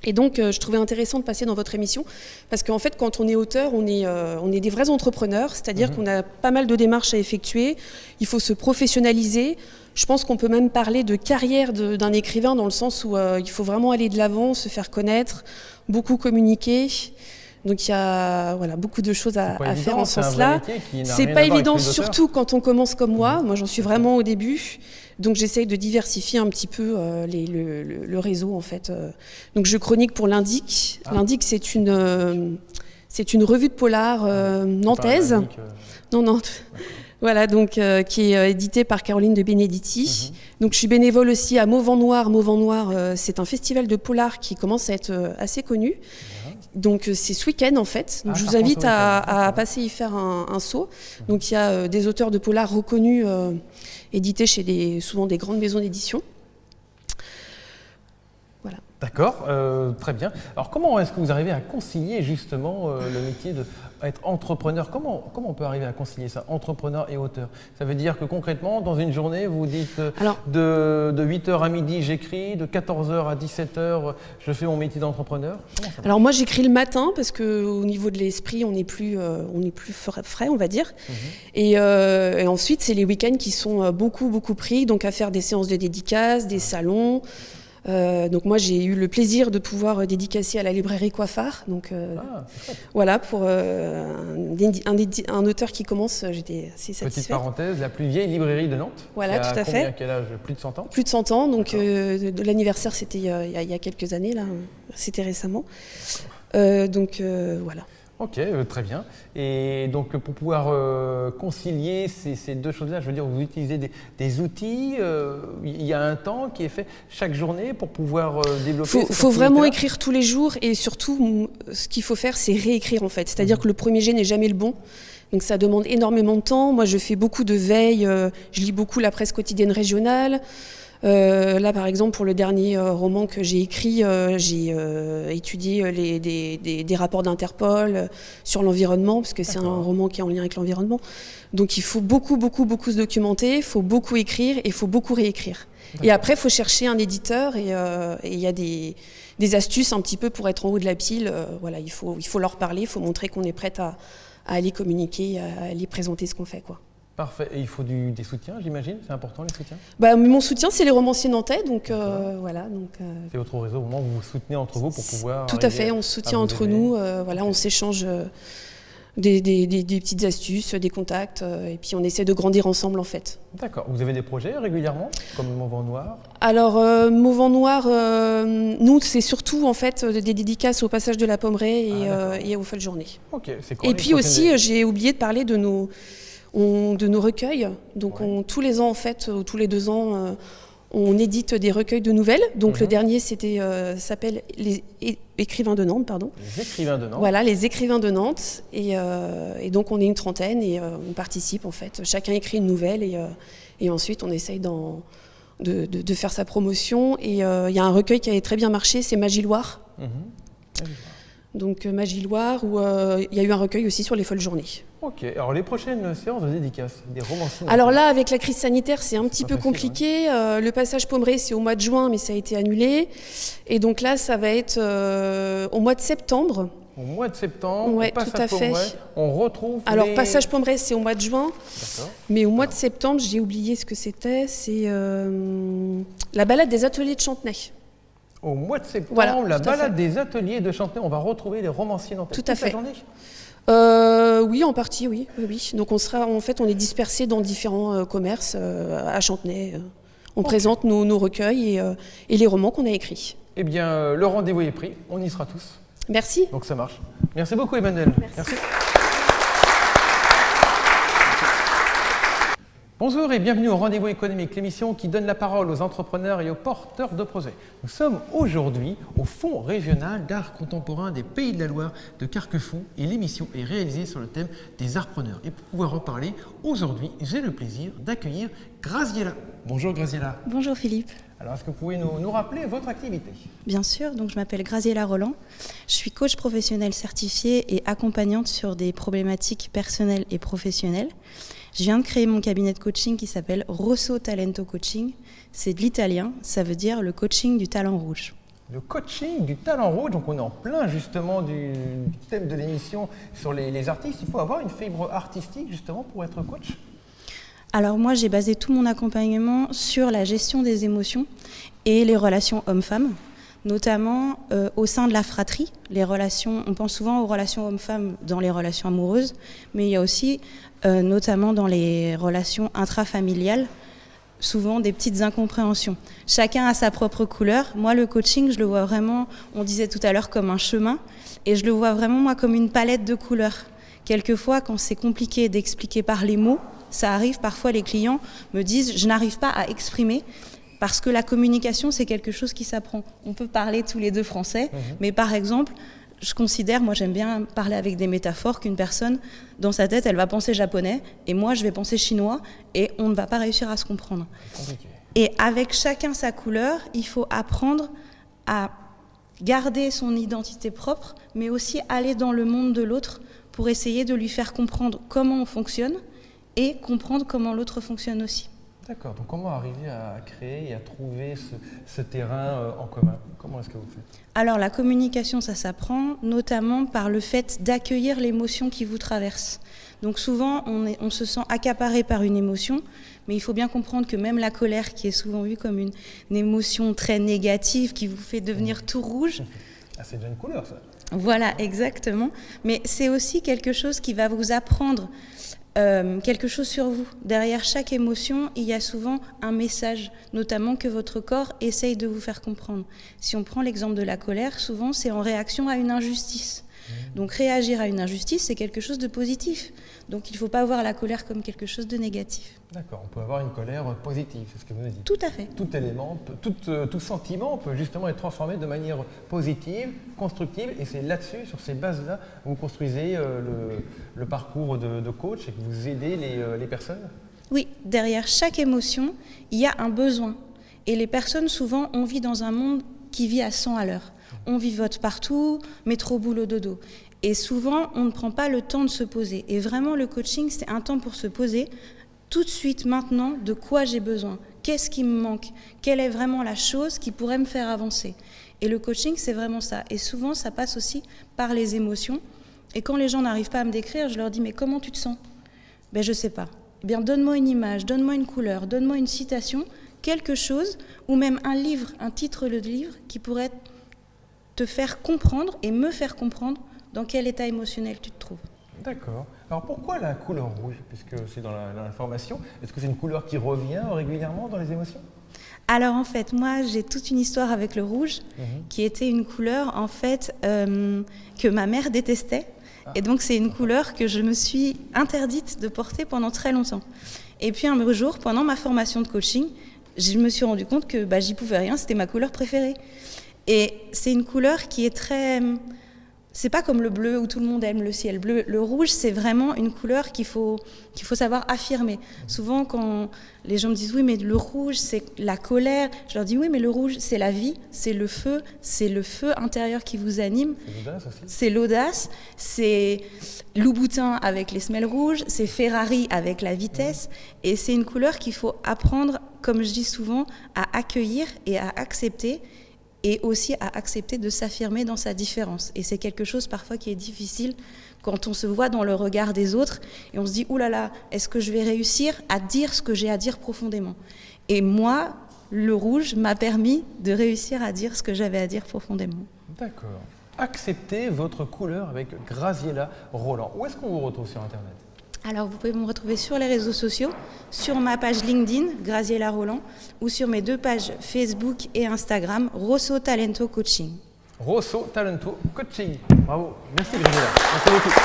Et donc, je trouvais intéressant de passer dans votre émission, parce qu'en fait, quand on est auteur, on est des vrais entrepreneurs, c'est-à-dire qu'on a pas mal de démarches à effectuer, il faut se professionnaliser. Je pense qu'on peut même parler de carrière d'un écrivain, dans le sens où il faut vraiment aller de l'avant, se faire connaître, beaucoup communiquer. Donc il y a beaucoup de choses à faire en ce sens-là. C'est pas évident, surtout quand on commence comme moi. Moi, j'en suis vraiment au début. Donc j'essaye de diversifier un petit peu le réseau, en fait. Donc je chronique pour l'Indic. L'Indic, c'est une revue de polar nantaise. Non. Voilà, donc qui est éditée par Caroline de Benedetti. Donc je suis bénévole aussi à Mauvent Noir. Mauvent Noir, c'est un festival de polar qui commence à être assez connu. Donc c'est ce week-end en fait. Donc je vous invite à passer y faire un saut. Donc il y a des auteurs de polar reconnus, édités chez souvent des grandes maisons d'édition. Voilà. D'accord, très bien. Alors comment est-ce que vous arrivez à concilier justement le métier d'être entrepreneur? Comment on peut arriver à concilier ça, entrepreneur et auteur? Ça veut dire que concrètement, dans une journée, vous dites de 8h à midi, j'écris, de 14h à 17h, je fais mon métier d'entrepreneur? Alors moi, j'écris le matin parce qu'au niveau de l'esprit, on est plus frais, on va dire. Et ensuite, c'est les week-ends qui sont beaucoup pris, donc à faire des séances de dédicaces, des salons. Donc moi j'ai eu le plaisir de pouvoir dédicacer à la librairie Coiffard, donc voilà, pour un auteur qui commence, j'étais assez satisfaite. Petite parenthèse, la plus vieille librairie de Nantes. Voilà, tout à fait. Quel âge? Plus de 100 ans? Plus de 100 ans, donc de l'anniversaire c'était il y a quelques années, là, c'était récemment. Voilà. Ok, très bien. Et donc pour pouvoir concilier ces deux choses-là, je veux dire, vous utilisez des outils, il y a un temps qui est fait chaque journée pour pouvoir développer. Il faut vraiment écrire tous les jours et surtout, ce qu'il faut faire, c'est réécrire en fait. C'est-à-dire que le premier jet n'est jamais le bon. Donc ça demande énormément de temps. Moi, je fais beaucoup de veille, je lis beaucoup la presse quotidienne régionale. Là, par exemple, pour le dernier roman que j'ai écrit, j'ai étudié des rapports d'Interpol sur l'environnement, parce que c'est un roman qui est en lien avec l'environnement. Donc il faut beaucoup se documenter, il faut beaucoup écrire et il faut beaucoup réécrire. Et après, il faut chercher un éditeur et il y a des astuces un petit peu pour être en haut de la pile. Voilà, il faut leur parler, il faut montrer qu'on est prête à aller communiquer, à aller présenter ce qu'on fait, quoi. Parfait. Et il faut des soutiens, j'imagine? C'est important, les soutiens? Mon soutien, c'est les romanciers nantais. Donc, voilà. C'est votre réseau, au moment où vous vous soutenez entre vous pour pouvoir... Tout à fait, on se soutient entre nous. Voilà, on s'échange des petites astuces, des contacts. Et puis, on essaie de grandir ensemble, en fait. D'accord. Vous avez des projets régulièrement, comme Mauvent Noir? Alors, Mauvent Noir, nous, c'est surtout, en fait, des dédicaces au passage de la Pommeraye et aux Folles Journées. Ok, c'est quoi? Et puis aussi, j'ai oublié de parler de nos recueils. Donc tous les ans, en fait, tous les 2 ans, on édite des recueils de nouvelles. Donc le dernier s'appelle Les Écrivains de Nantes, pardon. Les Écrivains de Nantes. Voilà, Les Écrivains de Nantes. Et donc on est une trentaine et on participe en fait. Chacun écrit une nouvelle et ensuite on essaye de faire sa promotion. Et il y a un recueil qui a très bien marché, c'est Magie Loire. Donc Magie Loire, où il y a eu un recueil aussi sur les Folles Journées. Ok, alors les prochaines séances de dédicaces, des romanciers? Alors là, avec la crise sanitaire, c'est un petit peu compliqué. Le passage Pommeraye, c'est au mois de juin, mais ça a été annulé. Et donc là, ça va être au mois de septembre. Au mois de septembre, ouais, tout à fait. On retrouve. Alors, passage Pommeraye, c'est au mois de juin. Mais au mois de septembre, j'ai oublié ce que c'était. C'est la balade des ateliers de Chantenay. Au mois de septembre, voilà, la balade des ateliers de Chantenay, on va retrouver les romanciers nantais. Tout à fait. Oui, en partie, oui. Donc on est dispersés dans différents commerces à Chantenay. On présente nos recueils et les romans qu'on a écrits. Eh bien, le rendez-vous est pris. On y sera tous. Merci. Donc ça marche. Merci beaucoup, Emmanuel. Merci. Bonjour et bienvenue au Rendez-vous économique, l'émission qui donne la parole aux entrepreneurs et aux porteurs de projets. Nous sommes aujourd'hui au Fonds régional d'art contemporain des Pays de la Loire de Carquefou et l'émission est réalisée sur le thème des artpreneurs. Et pour pouvoir en parler, aujourd'hui, j'ai le plaisir d'accueillir Graziella. Bonjour Graziella. Bonjour Philippe. Alors, est-ce que vous pouvez nous rappeler votre activité? Bien sûr, donc je m'appelle Graziella Roland. Je suis coach professionnel certifié et accompagnante sur des problématiques personnelles et professionnelles. Je viens de créer mon cabinet de coaching qui s'appelle Rosso Talento Coaching. C'est de l'italien, ça veut dire le coaching du talent rouge. Le coaching du talent rouge, donc on est en plein justement du thème de l'émission sur les artistes. Il faut avoir une fibre artistique justement pour être coach? Alors moi j'ai basé tout mon accompagnement sur la gestion des émotions et les relations hommes-femmes, notamment au sein de la fratrie. Les relations, on pense souvent aux relations hommes-femmes dans les relations amoureuses, mais il y a aussi notamment dans les relations intrafamiliales, souvent des petites incompréhensions. Chacun a sa propre couleur. Moi, le coaching, je le vois vraiment, on disait tout à l'heure, comme un chemin, et je le vois vraiment, moi, comme une palette de couleurs. Quelquefois, quand c'est compliqué d'expliquer par les mots, ça arrive, parfois les clients me disent « je n'arrive pas à exprimer », parce que la communication, c'est quelque chose qui s'apprend. On peut parler tous les deux français, mais par exemple, je considère, moi j'aime bien parler avec des métaphores, qu'une personne, dans sa tête, elle va penser japonais, et moi je vais penser chinois, et on ne va pas réussir à se comprendre. Et avec chacun sa couleur, il faut apprendre à garder son identité propre, mais aussi aller dans le monde de l'autre pour essayer de lui faire comprendre comment on fonctionne et comprendre comment l'autre fonctionne aussi. D'accord, donc comment arriver à créer et à trouver ce terrain en commun? Comment est-ce que vous faites? Alors la communication, ça s'apprend notamment par le fait d'accueillir l'émotion qui vous traverse. Donc souvent, on se sent accaparé par une émotion, mais il faut bien comprendre que même la colère, qui est souvent vue comme une émotion très négative, qui vous fait devenir tout rouge... Ah, c'est déjà une couleur, ça. Voilà, exactement. Mais c'est aussi quelque chose qui va vous apprendre quelque chose sur vous. Derrière chaque émotion, il y a souvent un message, notamment que votre corps essaye de vous faire comprendre. Si on prend l'exemple de la colère, souvent c'est en réaction à une injustice. Donc réagir à une injustice, c'est quelque chose de positif. Donc il ne faut pas voir la colère comme quelque chose de négatif. D'accord, on peut avoir une colère positive, c'est ce que vous nous dites. Tout à fait. Tout élément, tout sentiment peut justement être transformé de manière positive, constructive, et c'est là-dessus, sur ces bases-là, que vous construisez le parcours de coach et que vous aidez les personnes? Oui, derrière chaque émotion, il y a un besoin. Et les personnes, souvent, on vit dans un monde qui vit à 100 à l'heure. On vivote partout, métro, boulot, dodo. Et souvent, on ne prend pas le temps de se poser. Et vraiment, le coaching, c'est un temps pour se poser tout de suite, maintenant, de quoi j'ai besoin. Qu'est-ce qui me manque? Quelle est vraiment la chose qui pourrait me faire avancer? Et le coaching, c'est vraiment ça. Et souvent, ça passe aussi par les émotions. Et quand les gens n'arrivent pas à me décrire, je leur dis, mais comment tu te sens? Ben, je ne sais pas. Eh bien, donne-moi une image, donne-moi une couleur, donne-moi une citation, quelque chose, ou même un livre, un titre de livre qui pourrait te faire comprendre et me faire comprendre dans quel état émotionnel tu te trouves. D'accord. Alors pourquoi la couleur rouge? Puisque c'est dans la formation. Est-ce que c'est une couleur qui revient régulièrement dans les émotions? Alors en fait, moi j'ai toute une histoire avec le rouge qui était une couleur en fait que ma mère détestait. Et donc c'est une couleur que je me suis interdite de porter pendant très longtemps. Et puis un jour, pendant ma formation de coaching, je me suis rendu compte que j'y pouvais rien, c'était ma couleur préférée. Et c'est une couleur qui est très... C'est pas comme le bleu où tout le monde aime le ciel bleu. Le rouge, c'est vraiment une couleur qu'il faut savoir affirmer. Souvent, quand les gens me disent « oui, mais le rouge, c'est la colère », je leur dis « oui, mais le rouge, c'est la vie, c'est le feu intérieur qui vous anime. » C'est l'audace, c'est Louboutin avec les semelles rouges, c'est Ferrari avec la vitesse. Et c'est une couleur qu'il faut apprendre, comme je dis souvent, à accueillir et à accepter, et aussi à accepter de s'affirmer dans sa différence. Et c'est quelque chose parfois qui est difficile quand on se voit dans le regard des autres et on se dit « Ouh là là, est-ce que je vais réussir à dire ce que j'ai à dire profondément ?» Et moi, le rouge m'a permis de réussir à dire ce que j'avais à dire profondément. D'accord. Acceptez votre couleur avec Graziella Roland. Où est-ce qu'on vous retrouve sur Internet? Alors, vous pouvez me retrouver sur les réseaux sociaux, sur ma page LinkedIn, Graziella Roland, ou sur mes 2 pages Facebook et Instagram, Rosso Talento Coaching. Rosso Talento Coaching. Bravo. Merci Graziella. Merci beaucoup.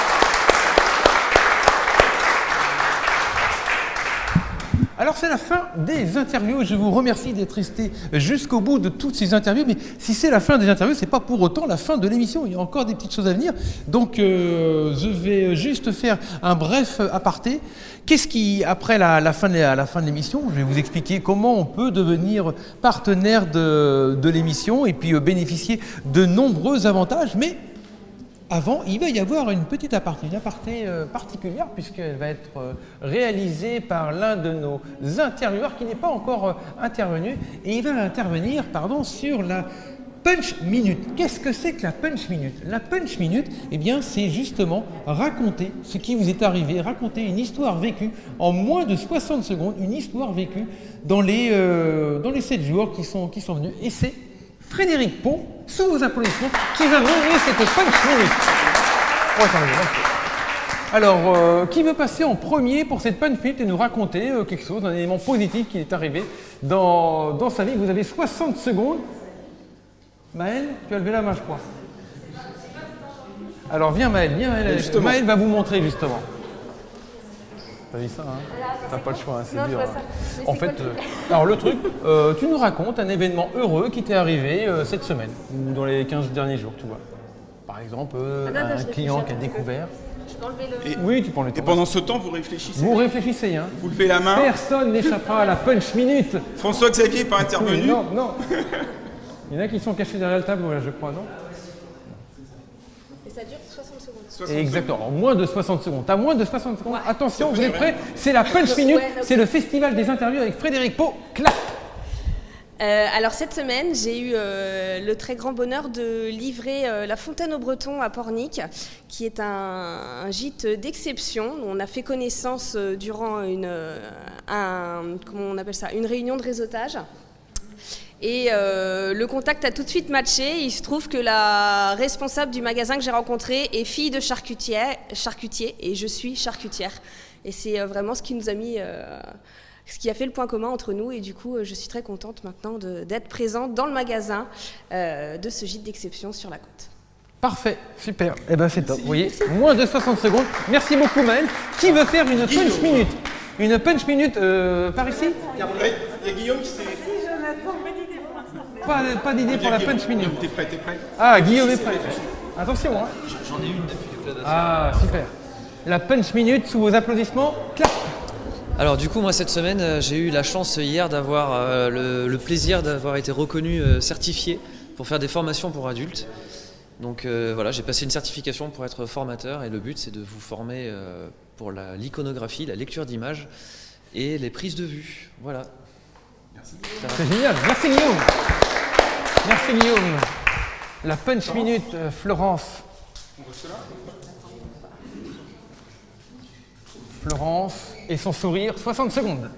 Alors c'est la fin des interviews. Je vous remercie d'être resté jusqu'au bout de toutes ces interviews. Mais si c'est la fin des interviews, c'est pas pour autant la fin de l'émission. Il y a encore des petites choses à venir. Donc je vais juste faire un bref aparté. Qu'est-ce qui, après la fin de l'émission, je vais vous expliquer comment on peut devenir partenaire de l'émission et puis bénéficier de nombreux avantages. Mais avant, il va y avoir une petite aparté, particulière puisqu'elle va être réalisée par l'un de nos intervieweurs qui n'est pas encore intervenu et il va intervenir sur la Punch Minute. Qu'est-ce que c'est que la Punch Minute? La Punch Minute, eh bien, c'est justement raconter ce qui vous est arrivé, raconter une histoire vécue en moins de 60 secondes, une histoire vécue dans les 7 jours qui sont venus. Et c'est Frédéric Pau, sous vos applaudissements, qui va mener cette Punch Minute. Alors, qui veut passer en premier pour cette Punch Minute et nous raconter quelque chose, un élément positif qui est arrivé dans sa vie? Vous avez 60 secondes. Maël, tu as levé la main, je crois. Alors, viens Maël. Maël va vous montrer justement. T'as vu ça, hein? T'as pas le choix, hein, c'est dur. Hein. En fait, alors le truc, tu nous racontes un événement heureux qui t'est arrivé cette semaine, ou dans les 15 derniers jours, tu vois. Par exemple, un client qui a découvert. Je peux enlever le... Oui, tu peux enlever. Et pendant ce temps, vous réfléchissez. Vous réfléchissez, hein. Vous levez la main. Personne n'échappera à la Punch Minute. François Xavier n'est pas intervenu. Non. Il y en a qui sont cachés derrière le tableau, là, je crois, non? Et ça dure 60 secondes. Exactement, moins de 60 secondes. T'as moins de 60 secondes. Ouais. Attention, vous êtes prêts? C'est la Punch Minute, c'est le festival des interviews avec Frédéric Pau. Clap! Alors cette semaine, j'ai eu le très grand bonheur de livrer la Fontaine aux Bretons à Pornic, qui est un gîte d'exception. On a fait connaissance durant comment on appelle ça, une réunion de réseautage. Et le contact a tout de suite matché. Il se trouve que la responsable du magasin que j'ai rencontré est fille de charcutier et je suis charcutière. Et c'est vraiment ce qui nous a mis... ce qui a fait le point commun entre nous et du coup je suis très contente maintenant d'être présente dans le magasin de ce gîte d'exception sur la côte. Parfait, super. Eh ben c'est top. Vous voyez, moins de 60 secondes. Merci beaucoup Maëlle. Qui veut faire une Punch Minute? Une Punch Minute par ici? Il y a Guillaume qui s'est... Pas d'idée pour la Punch Minute. T'es prêt? Ah, Guillaume est prêt. Attention, hein. J'en ai une depuis le club. Ah, super. La Punch Minute sous vos applaudissements. Clap. Alors du coup moi cette semaine j'ai eu la chance hier d'avoir le plaisir d'avoir été reconnu certifié pour faire des formations pour adultes. Donc voilà, j'ai passé une certification pour être formateur et le but c'est de vous former pour l'iconographie, la lecture d'images et les prises de vue. Voilà. Merci. C'est génial, merci Guillaume. Merci Guillaume. La Punch Minute, Florence. On reste là. Florence et son sourire, 60 secondes.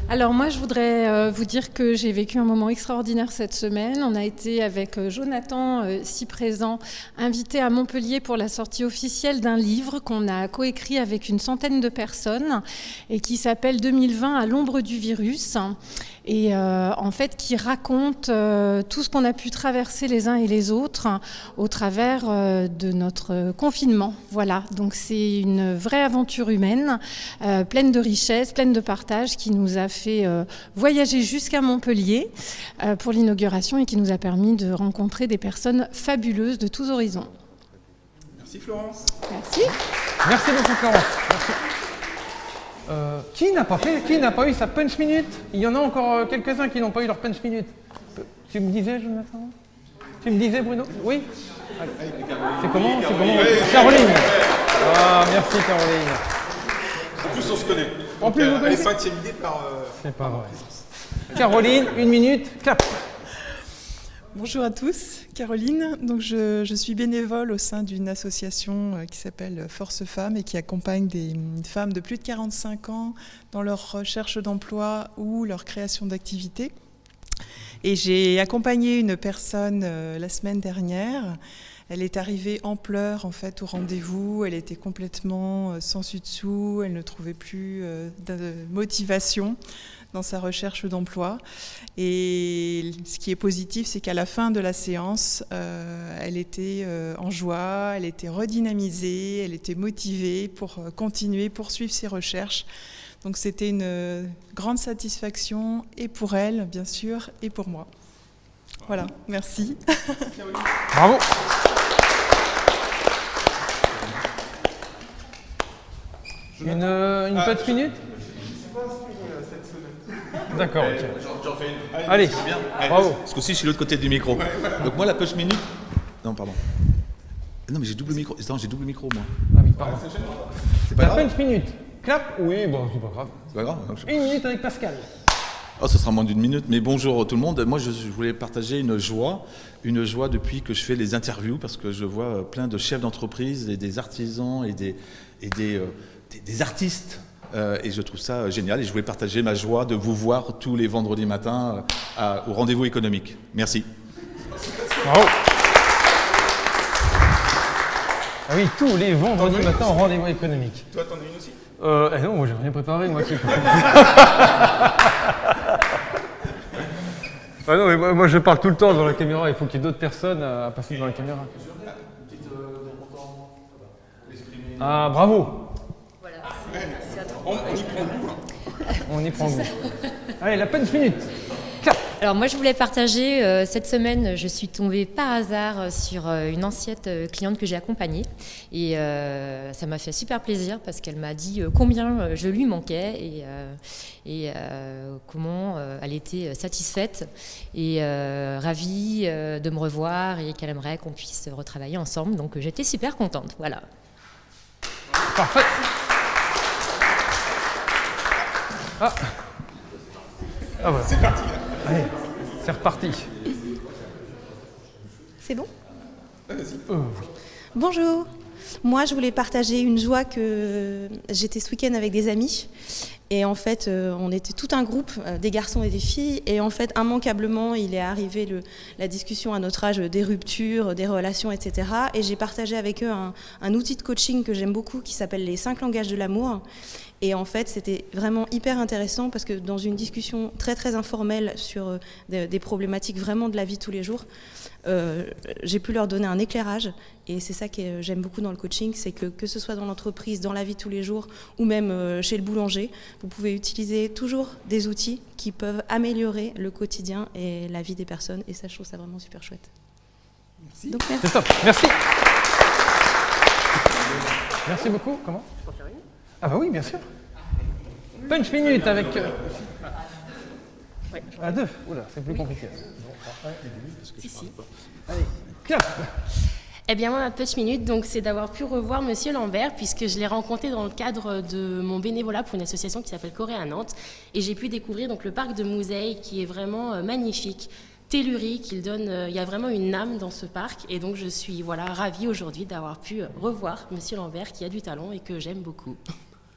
Alors moi, je voudrais vous dire que j'ai vécu un moment extraordinaire cette semaine. On a été avec Jonathan, si présent, invité à Montpellier pour la sortie officielle d'un livre qu'on a coécrit avec une centaine de personnes et qui s'appelle 2020 à l'ombre du virus. Et en fait qui raconte tout ce qu'on a pu traverser les uns et les autres au travers de notre confinement. Voilà, donc c'est une vraie aventure humaine, pleine de richesses, pleine de partage, qui nous a fait voyager jusqu'à Montpellier pour l'inauguration et qui nous a permis de rencontrer des personnes fabuleuses de tous horizons. Merci Florence. Merci. Merci beaucoup Florence. Merci. Qui n'a pas eu sa Punch Minute? Il y en a encore quelques-uns qui n'ont pas eu leur Punch Minute. Tu me disais, Jonathan? Tu me disais, Bruno? Oui. C'est comment? Caroline. Ah, merci Caroline. En plus on se connaît. En plus, vous elle est connaissez? pas intimidée par... C'est pas vrai. Caroline, 1 minute, clap. Bonjour à tous, Caroline. Donc je suis bénévole au sein d'une association qui s'appelle Force Femmes et qui accompagne des femmes de plus de 45 ans dans leur recherche d'emploi ou leur création d'activité. Et j'ai accompagné une personne la semaine dernière. Elle est arrivée en pleurs en fait au rendez-vous. Elle était complètement sans dessus-dessous. Elle ne trouvait plus de motivation dans sa recherche d'emploi. Et ce qui est positif, c'est qu'à la fin de la séance, elle était en joie, elle était redynamisée, elle était motivée pour continuer, poursuivre ses recherches. Donc c'était une grande satisfaction, et pour elle, bien sûr, et pour moi. Voilà, merci. Bravo. Une petite minute? D'accord, ok. J'en fais une. Allez, bravo. Ce coup-ci, je suis de l'autre côté du micro. Donc moi, la Punch Minute... Non, pardon. Non, mais j'ai double micro. Attends, j'ai double micro, moi. Ah oui, pardon. C'est pas La grave. Punch Minute. Clap? Oui, bon, c'est pas grave. C'est pas grave. 1 minute avec Pascal. Oh, ce sera moins d'1 minute, mais bonjour tout le monde. Moi, je voulais partager une joie depuis que je fais les interviews, parce que je vois plein de chefs d'entreprise et des artisans et des artistes. Et je trouve ça génial, et je voulais partager ma joie de vous voir tous les vendredis matins au rendez-vous économique. Merci. Bravo. Ah oui, tous les vendredis matins au rendez-vous économique. Toi, t'en as une aussi? Non, moi j'ai rien préparé, moi. Ah non, mais moi je parle tout le temps devant la caméra, il faut qu'il y ait d'autres personnes à passer devant la caméra. Ah, bravo. On y prend goût. On y prend goût. Allez, la Punch Minute. Clap. Alors moi je voulais partager, cette semaine je suis tombée par hasard sur une ancienne cliente que j'ai accompagnée et ça m'a fait super plaisir parce qu'elle m'a dit combien je lui manquais et comment elle était satisfaite et ravie de me revoir et qu'elle aimerait qu'on puisse retravailler ensemble. Donc j'étais super contente, voilà. Parfait. Ah voilà. C'est parti. Allez, c'est reparti. C'est bon ? Bonjour. Moi, je voulais partager une joie que j'étais ce week-end avec des amis. Et en fait, on était tout un groupe, des garçons et des filles. Et en fait, immanquablement, il est arrivé la discussion à notre âge des ruptures, des relations, etc. Et j'ai partagé avec eux un outil de coaching que j'aime beaucoup qui s'appelle les 5 langages de l'amour. Et en fait, c'était vraiment hyper intéressant parce que dans une discussion très très informelle sur des problématiques vraiment de la vie de tous les jours, j'ai pu leur donner un éclairage. Et c'est ça que j'aime beaucoup dans le coaching, c'est que ce soit dans l'entreprise, dans la vie de tous les jours ou même chez le boulanger, vous pouvez utiliser toujours des outils qui peuvent améliorer le quotidien et la vie des personnes. Et ça, je trouve ça vraiment super chouette. Merci. Donc, merci. C'est top. Merci. Merci beaucoup. Comment ? Ah bah oui, bien sûr. Punch minute avec... À 2. Oula, c'est plus compliqué. Si. Allez, clap. Eh bien, moi, ma punch minute, donc, c'est d'avoir pu revoir Monsieur Lambert, puisque je l'ai rencontré dans le cadre de mon bénévolat pour une association qui s'appelle Corée à Nantes. Et j'ai pu découvrir donc, le parc de Mouzeil, qui est vraiment magnifique, tellurique. Il y a vraiment une âme dans ce parc. Et donc, je suis ravie aujourd'hui d'avoir pu revoir Monsieur Lambert, qui a du talent et que j'aime beaucoup.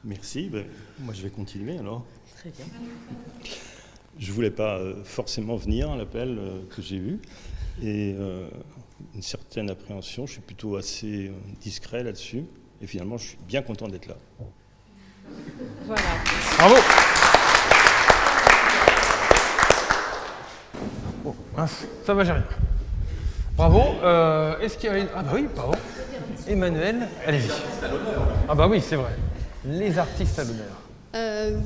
Merci. Moi, je vais continuer alors. Très bien. Je ne voulais pas forcément venir à l'appel que j'ai eu. Et une certaine appréhension, je suis plutôt assez discret là-dessus. Et finalement, je suis bien content d'être là. Voilà. Bravo. Oh, mince, ça va, j'ai rien. Bravo. Est-ce qu'il y a une... Ah bah oui, pardon. Emmanuel, allez-y. Ah bah oui, c'est vrai. Les artistes à l'honneur.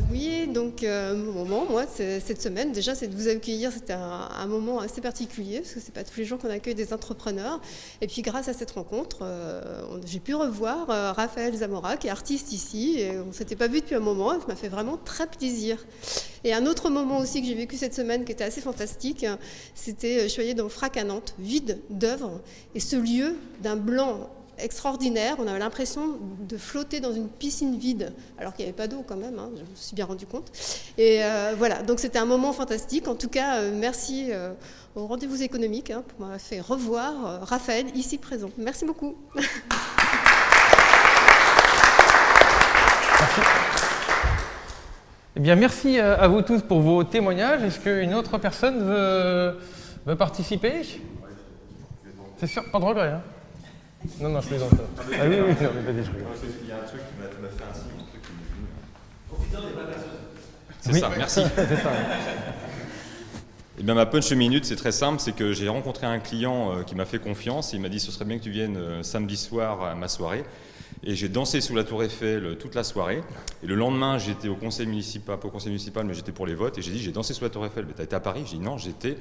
Oui, donc mon moment, moi, cette semaine, déjà, c'est de vous accueillir. C'était un moment assez particulier, parce que c'est pas tous les jours qu'on accueille des entrepreneurs. Et puis, grâce à cette rencontre, j'ai pu revoir Raphaël Zamora, qui est artiste ici, et on s'était pas vu depuis un moment, et ça m'a fait vraiment très plaisir. Et un autre moment aussi que j'ai vécu cette semaine, qui était assez fantastique, c'était, je suis allée dans le FRAC à Nantes, vide d'œuvres, et ce lieu d'un blanc extraordinaire, on avait l'impression de flotter dans une piscine vide, alors qu'il n'y avait pas d'eau quand même, hein, je me suis bien rendu compte. Et voilà, donc c'était un moment fantastique. En tout cas, merci au Rendez-vous économique pour m'avoir fait revoir Raphaël ici présent. Merci beaucoup. Merci. Eh bien, merci à vous tous pour vos témoignages. Est-ce qu'une autre personne veut participer ? C'est sûr, pas de regret, hein ? Non, je plaisante. Ah oui, non, mais vas-y, je rigole. Il y a un truc qui m'a fait un signe, un truc qui m'est venu. Profitant des vacances. C'est ça, merci. C'est ça. Eh bien, ma punch minute, c'est très simple, c'est que j'ai rencontré un client qui m'a fait confiance. Il m'a dit, ce serait bien que tu viennes samedi soir à ma soirée. Et j'ai dansé sous la Tour Eiffel toute la soirée. Et le lendemain, j'étais au conseil municipal, pas au conseil municipal, mais j'étais pour les votes. Et j'ai dit, j'ai dansé sous la Tour Eiffel. Mais t'as été à Paris ? J'ai dit, non, j'étais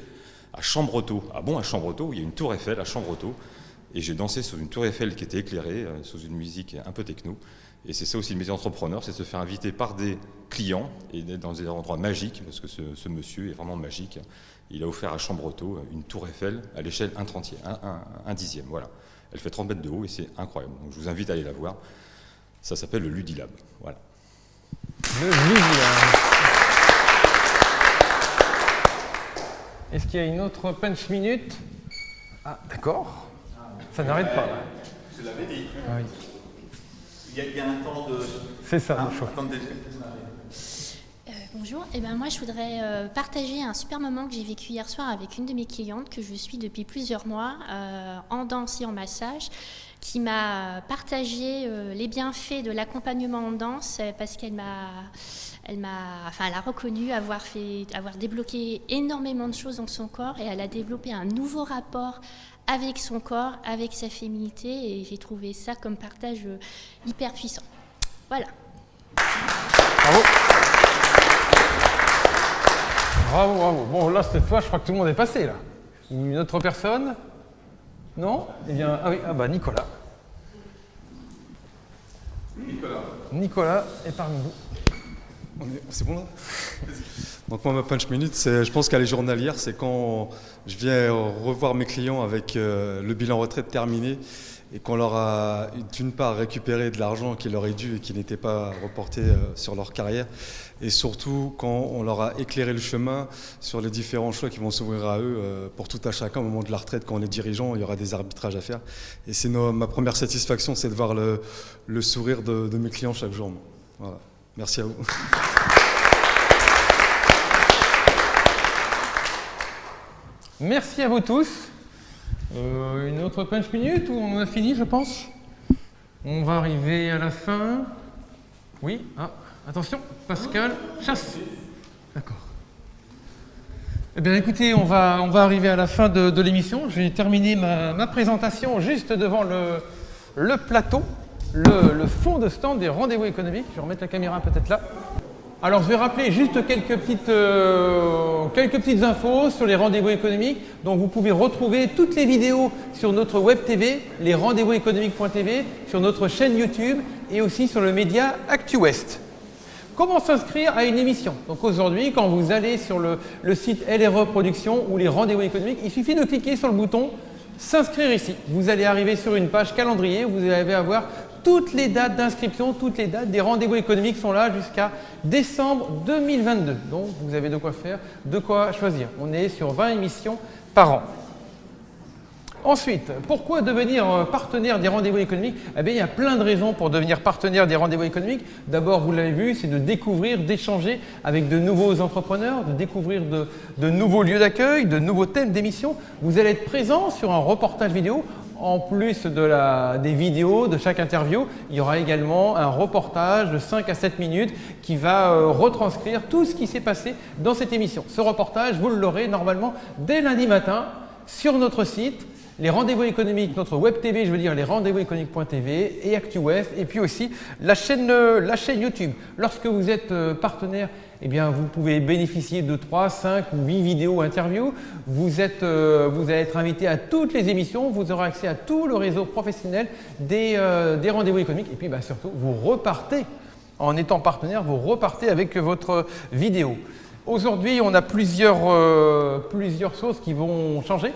à Chambretot. Ah bon, à Chambretot ? Il y a une Tour Eiffel à Chambretot. Et j'ai dansé sur une tour Eiffel qui était éclairée, sous une musique un peu techno. Et c'est ça aussi le métier d'entrepreneur, c'est de se faire inviter par des clients et d'être dans des endroits magiques, parce que ce monsieur est vraiment magique. Il a offert à Chambretot une tour Eiffel à l'échelle 1/30, un dixième. Voilà. Elle fait 30 mètres de haut et c'est incroyable. Donc je vous invite à aller la voir. Ça s'appelle le Ludilab. Voilà. Le Ludilab. Est-ce qu'il y a une autre punch minute ? Ah, d'accord. Ça n'arrête pas. Je l'avais dit. Ah oui. Il y a un temps de... C'est ça, le choix. Bonjour, moi je voudrais partager un super moment que j'ai vécu hier soir avec une de mes clientes que je suis depuis plusieurs mois en danse et en massage, qui m'a partagé les bienfaits de l'accompagnement en danse parce qu'elle a reconnu avoir débloqué énormément de choses dans son corps et elle a développé un nouveau rapport avec son corps, avec sa féminité et j'ai trouvé ça comme partage hyper puissant. Voilà. Bravo. Bravo, bravo. Bon, là, cette fois, je crois que tout le monde est passé, là. Ou une autre personne? Non? Eh bien, ah oui, ah bah Nicolas. Nicolas est parmi nous. C'est bon là? Donc moi, ma punch minute, je pense qu'elle est journalière, c'est quand je viens revoir mes clients avec le bilan retraite terminé et qu'on leur a d'une part récupéré de l'argent qui leur est dû et qui n'était pas reporté sur leur carrière, et surtout quand on leur a éclairé le chemin sur les différents choix qui vont s'ouvrir à eux pour tout à chacun au moment de la retraite. Quand on est dirigeant, il y aura des arbitrages à faire. Et c'est ma première satisfaction, c'est de voir le sourire de mes clients chaque jour. Voilà. Merci à vous. Merci à vous tous. Une autre punch minute ou on a fini, je pense? On va arriver à la fin. Oui, ah, attention, Pascal Chasse. D'accord. Eh bien écoutez, on va arriver à la fin de l'émission. Je vais terminer ma présentation juste devant le plateau, le fond de stand des rendez-vous économiques. Je vais remettre la caméra peut-être là. Alors je vais rappeler juste quelques petites infos sur les rendez-vous économiques. Donc vous pouvez retrouver toutes les vidéos sur notre web TV, les rendez-vous-économiques.tv, sur notre chaîne YouTube et aussi sur le média ActuWest. Comment s'inscrire à une émission? Donc aujourd'hui, quand vous allez sur le site LRE Production ou les rendez-vous économiques, il suffit de cliquer sur le bouton s'inscrire ici. Vous allez arriver sur une page calendrier, vous allez avoir toutes les dates d'inscription, toutes les dates des rendez-vous économiques sont là jusqu'à décembre 2022. Donc vous avez de quoi faire, de quoi choisir. On est sur 20 émissions par an. Ensuite, pourquoi devenir partenaire des rendez-vous économiques? Eh bien, il y a plein de raisons pour devenir partenaire des rendez-vous économiques. D'abord, vous l'avez vu, c'est de découvrir, d'échanger avec de nouveaux entrepreneurs, de découvrir de nouveaux lieux d'accueil, de nouveaux thèmes d'émission. Vous allez être présent sur un reportage vidéo. En plus des vidéos de chaque interview, il y aura également un reportage de 5 à 7 minutes qui va retranscrire tout ce qui s'est passé dans cette émission. Ce reportage, vous l'aurez normalement dès lundi matin sur notre site, les rendez-vous économiques, notre web TV, je veux dire les rendez-vous-économiques.tv et ActuWest, et puis aussi la chaîne YouTube. Lorsque vous êtes partenaire, eh bien, vous pouvez bénéficier de 3, 5 ou 8 vidéos interviews. Vous allez être invité à toutes les émissions. Vous aurez accès à tout le réseau professionnel des rendez-vous économiques. Et puis surtout, vous repartez, en étant partenaire, vous repartez avec votre vidéo. Aujourd'hui, on a plusieurs choses qui vont changer.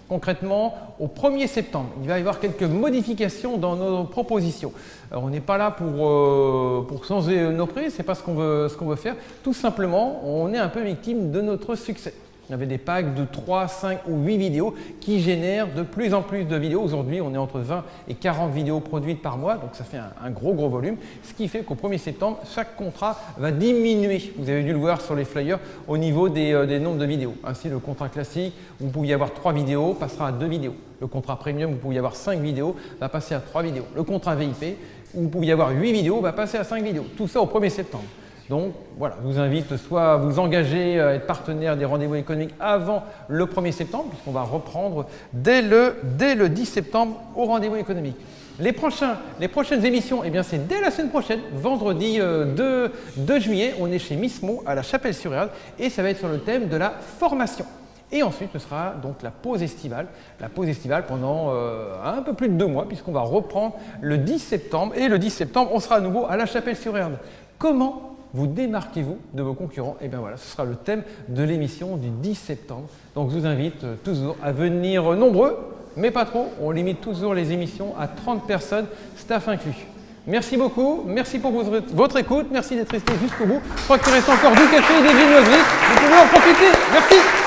Concrètement, au 1er septembre, il va y avoir quelques modifications dans nos propositions. Alors, on n'est pas là pour changer nos prix, ce n'est pas ce qu'on veut faire. Tout simplement, on est un peu victime de notre succès. On avait des packs de 3, 5 ou 8 vidéos qui génèrent de plus en plus de vidéos. Aujourd'hui, on est entre 20 et 40 vidéos produites par mois, donc ça fait un gros volume. Ce qui fait qu'au 1er septembre, chaque contrat va diminuer. Vous avez dû le voir sur les flyers au niveau des nombres de vidéos. Ainsi, le contrat classique, où vous pouviez avoir 3 vidéos, passera à 2 vidéos. Le contrat premium, où vous pouviez avoir 5 vidéos, va passer à 3 vidéos. Le contrat VIP, où vous pouviez avoir 8 vidéos, va passer à 5 vidéos. Tout ça au 1er septembre. Donc voilà, je vous invite soit à vous engager à être partenaire des rendez-vous économiques avant le 1er septembre, puisqu'on va reprendre dès le 10 septembre au rendez-vous économique. Les prochaines émissions, eh bien c'est dès la semaine prochaine, vendredi 2 juillet, on est chez Mismo à la Chapelle-sur-Erdre et ça va être sur le thème de la formation. Et ensuite, ce sera donc la pause estivale pendant un peu plus de 2 mois, puisqu'on va reprendre le 10 septembre. Et le 10 septembre, on sera à nouveau à la Chapelle-sur-Erdre. Comment vous démarquez-vous de vos concurrents? Et bien voilà, ce sera le thème de l'émission du 10 septembre. Donc je vous invite toujours à venir nombreux, mais pas trop. On limite toujours les émissions à 30 personnes, staff inclus. Merci beaucoup, merci pour votre écoute, merci d'être resté jusqu'au bout. Je crois qu'il reste encore du café et des viennoiseries. Vous pouvez en profiter. Merci.